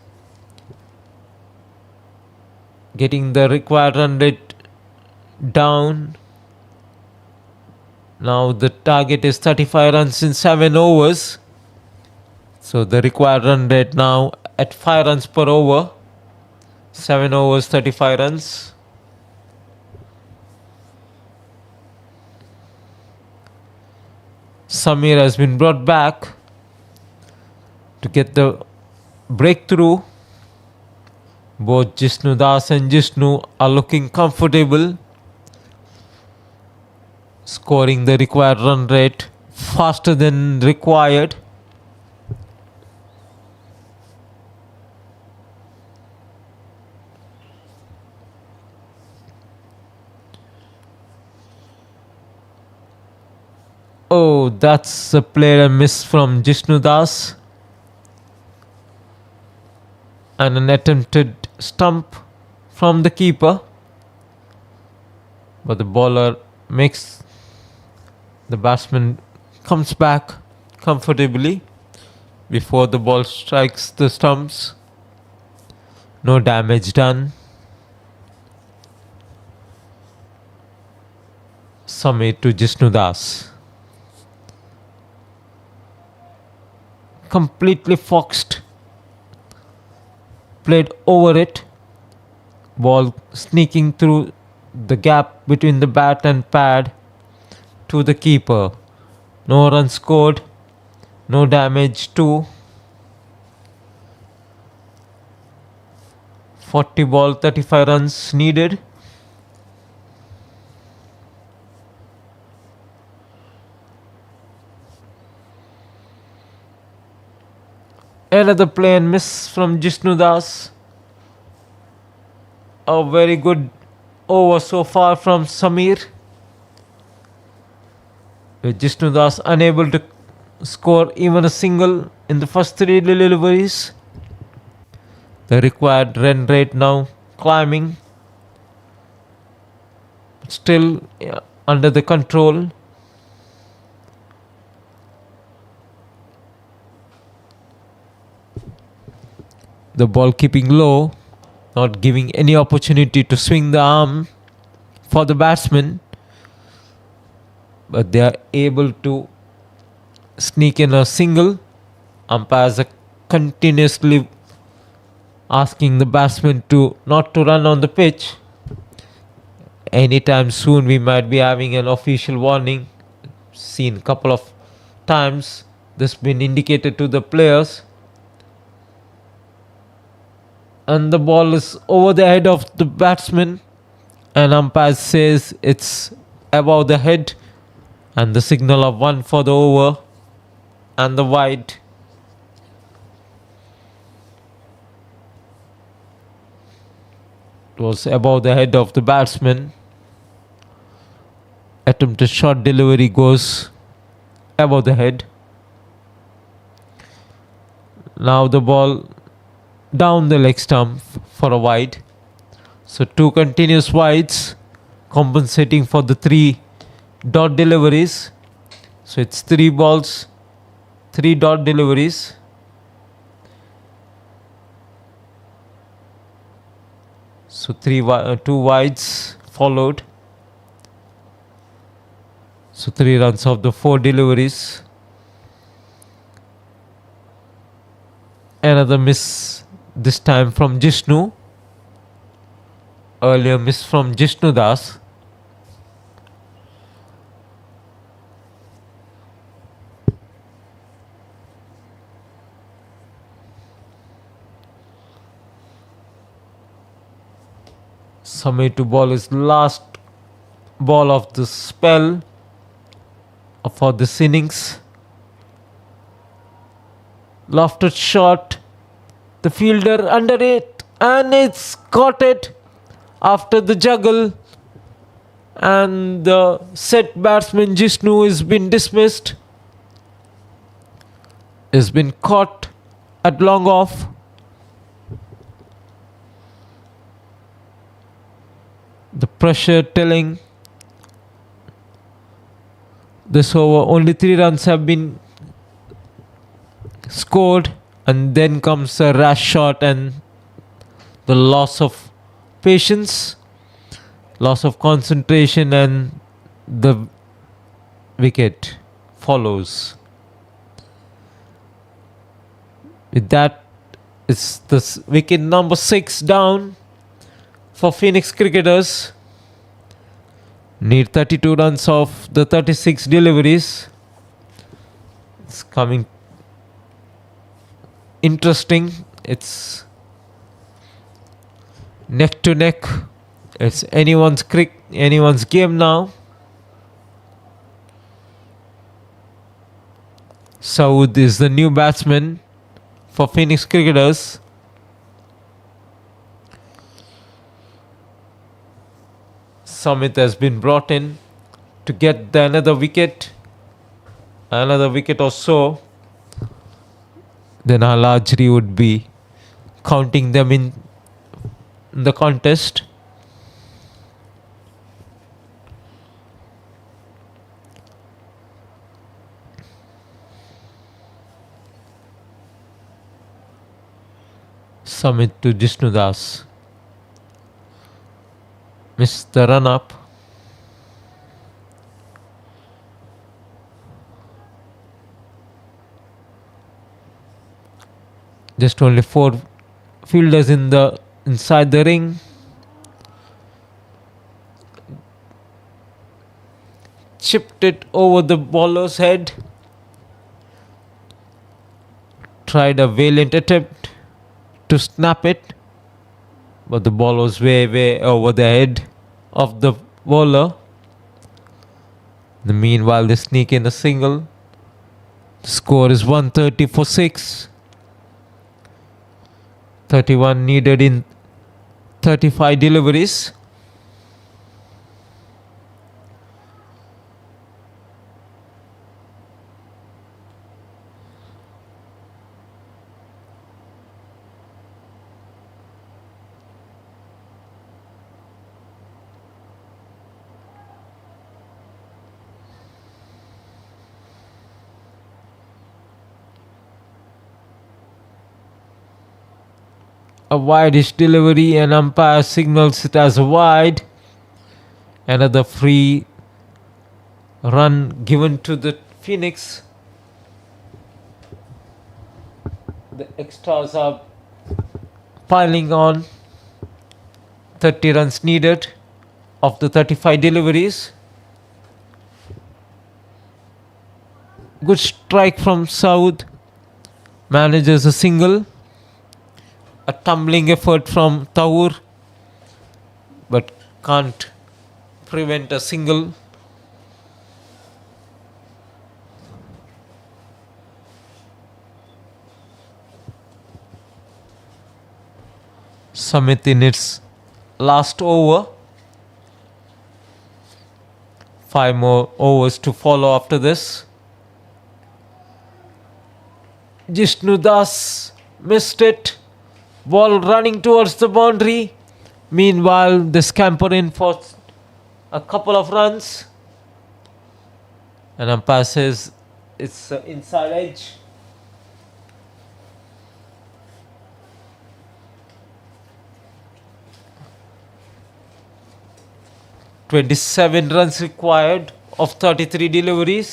Getting the required run rate down. Now the target is 35 runs in 7 overs. So the required run rate now at 5 runs per over. 7 overs, 35 runs. Samir has been brought back to get the breakthrough. Both Jishnu Das and Jishnu are looking comfortable, scoring the required run rate faster than required. Oh, that's a player miss from Jishnu Das. And an attempted stump from the keeper. But the bowler makes the batsman comes back comfortably before the ball strikes the stumps. No damage done. Samir to Jishnu Das. Completely foxed. Played over it. Ball sneaking through the gap between the bat and pad to the keeper. No run scored. No damage too. 40 ball, 35 runs needed. Another play and miss from Jishnu Das. A very good over so far from Samir. With Jishnu Das unable to score even a single in the first 3 deliveries. The required run rate now climbing. Still under the control. The ball keeping low, not giving any opportunity to swing the arm for the batsman. But they are able to sneak in a single. Umpires are continuously asking the batsman to not to run on the pitch. Anytime soon we might be having an official warning. Seen a couple of times this been indicated to the players. And the ball is over the head of the batsman, and umpire says it's above the head, and the signal of 1 for the over and the wide. It was above the head of the batsman. attempted short delivery goes above the head. Now the ball down the leg stump for a wide. So 2 continuous wides compensating for the 3 dot deliveries. So it's 3 balls, 3 dot deliveries. So 2 wides followed. So 3 runs of the 4 deliveries. Another miss, this time from Jishnu. Earlier miss from Jishnu Das. Samay to ball his last ball of the spell for this innings. Lofted shot, the fielder under it, and it's caught it after the juggle, and the set batsman Jishnu has been dismissed, has been caught at long off. The pressure telling this over, only 3 runs have been scored, and then comes a rash shot and the loss of patience, loss of concentration, and the wicket follows. With that, it's the wicket number 6 down for Phoenix cricketers. Need 32 runs of the 36 deliveries. It's coming interesting. It's neck to neck. It's anyone's game now. Saud is the new batsman for Phoenix cricketers. Samit has been brought in to get another wicket or so. Then Al-Ajri would be counting them in the contest. Samit to Jishnu Das. Missed the run up. Just only 4 fielders inside the ring. Chipped it over the bowler's head. Tried a valiant attempt to snap it, but the ball was way over the head of the bowler. Meanwhile, they sneak in a single. The score is 130 for 6. 31 needed in 35 deliveries. A wide-ish delivery, and umpire signals it as a wide. Another free run given to the Phoenix. The extras are piling on. 30 runs needed of the 35 deliveries. Good strike from Saud. Manages a single. A tumbling effort from Taur, but can't prevent a single. Samit in its last over. 5 more overs to follow after this. Jishnu Das missed it. Ball running towards the boundary. Meanwhile, they scamper in for a couple of runs. And umpire says it's inside edge. "27 runs required of 33 deliveries."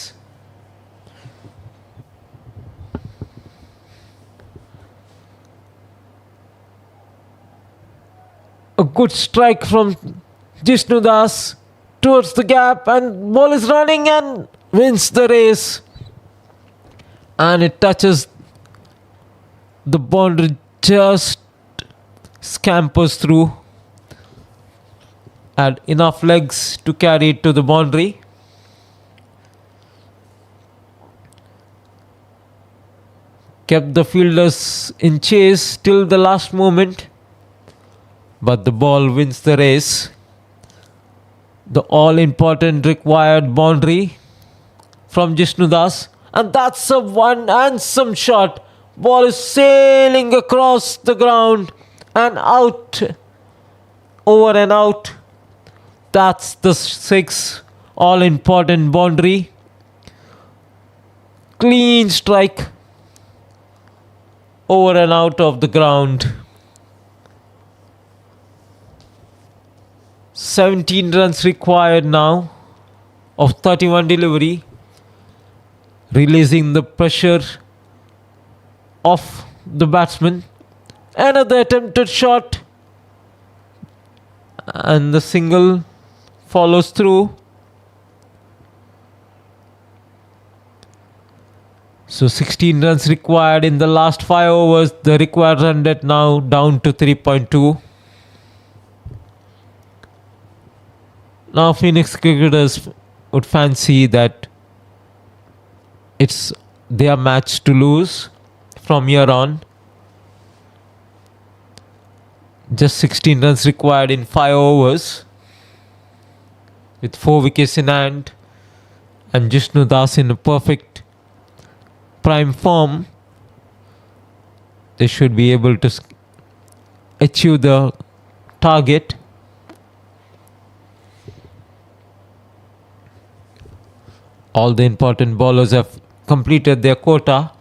A good strike from Jishnu Das towards the gap, and ball is running and wins the race. And it touches the boundary, just scampers through. Had enough legs to carry it to the boundary. Kept the fielders in chase till the last moment. But the ball wins the race. The all-important required boundary from Jishnu Das. And that's a one handsome shot. Ball is sailing across the ground and out. Over and out. That's the 6 all-important boundary. Clean strike. Over and out of the ground. 17 runs required now of 31 delivery, releasing the pressure of the batsman. Another attempted shot, and the single follows through. So 16 runs required in the last 5 overs. The required run rate now down to 3.2. Now Phoenix cricketers would fancy that it's their match to lose from here on. Just 16 runs required in 5 overs. With 4 wickets in hand and Jishnu Das in a perfect prime form, they should be able to achieve the target. All the important bowlers have completed their quota.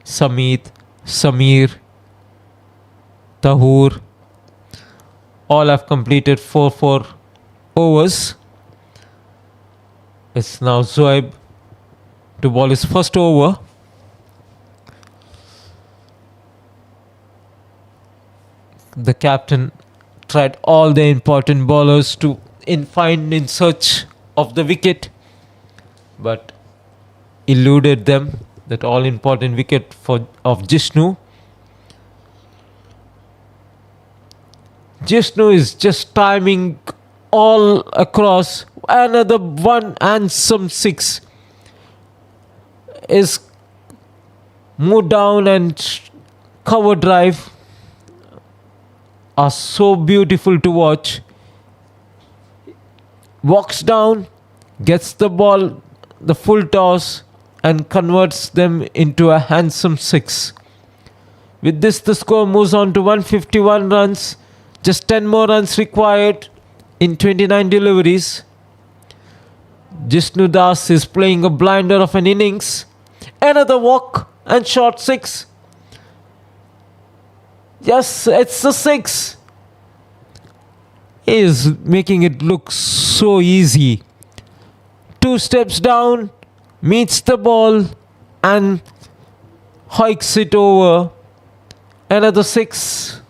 Samit, Samir, Tahur, all have completed 4 overs. It's now Zoeb to bowl his first over. The captain tried all the important bowlers to find in search of the wicket, but eluded them. That all important wicket of Jishnu. Jishnu is just timing all across. Another one handsome 6 is moved down, and cover drive are so beautiful to watch. Walks down, gets the ball, the full toss, and converts them into a handsome 6. With this, the score moves on to 151 runs. Just 10 more runs required in 29 deliveries. Jishnu Das is playing a blinder of an innings. Another walk and short 6. Yes, it's a 6. He is making it look so easy. 2 steps down, meets the ball and hikes it over. Another 6.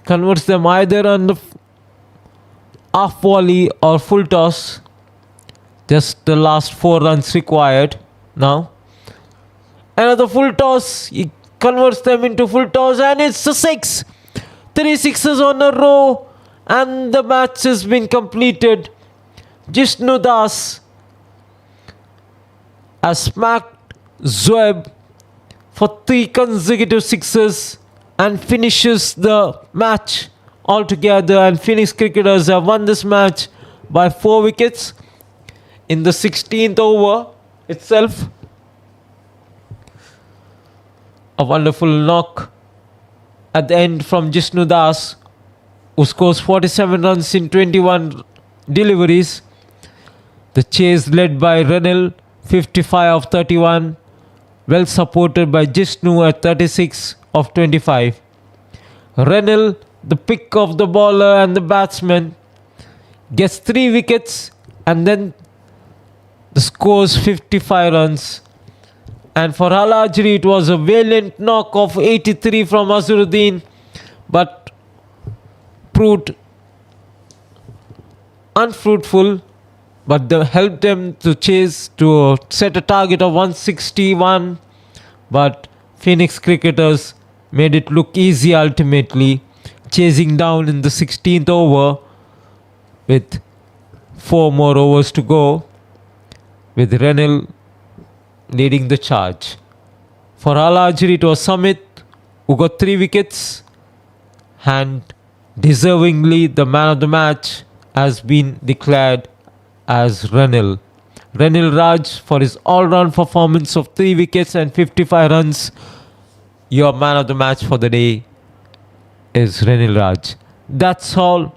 Converts them either on the half volley or full toss. Just the last 4 runs required now. Another full toss. He converts them into full toss, and it's a 6. 3 sixes on a row, and the match has been completed. Jishnu Das has smacked Zoeb for 3 consecutive sixes and finishes the match altogether, and Phoenix cricketers have won this match by 4 wickets in the 16th over itself. A wonderful knock at the end from Jishnu Das, who scores 47 runs in 21 deliveries. The chase led by Renil, 55 of 31, well supported by Jishnu at 36 of 25. Renil, the pick of the bowler and the batsman, gets 3 wickets and then the scores 55 runs. And for Al-Ajri, it was a valiant knock of 83 from Azharuddin, but proved unfruitful, but they helped them to chase to set a target of 161, but Phoenix cricketers made it look easy ultimately, chasing down in the 16th over with 4 more overs to go, with Renil leading the charge. For Al-Ajri, it was Samit who got 3 wickets, and deservingly the man of the match has been declared as Renil. Renil Raj, for his all-round performance of 3 wickets and 55 runs, your man of the match for the day is Renil Raj. That's all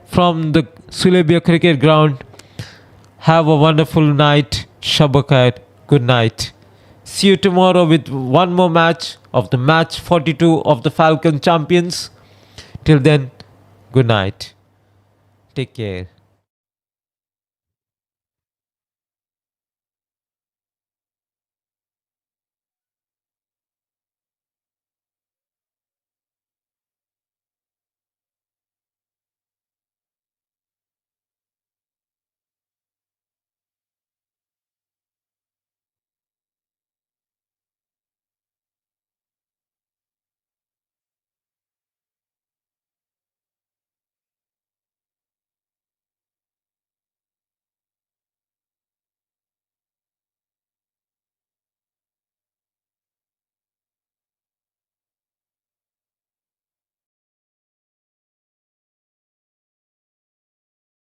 from the Sulebia cricket ground. Have a wonderful night. Shab Khair. Good night. See you tomorrow with one more match of the match 42 of the Falcons Champions. Till then, good night. Take care.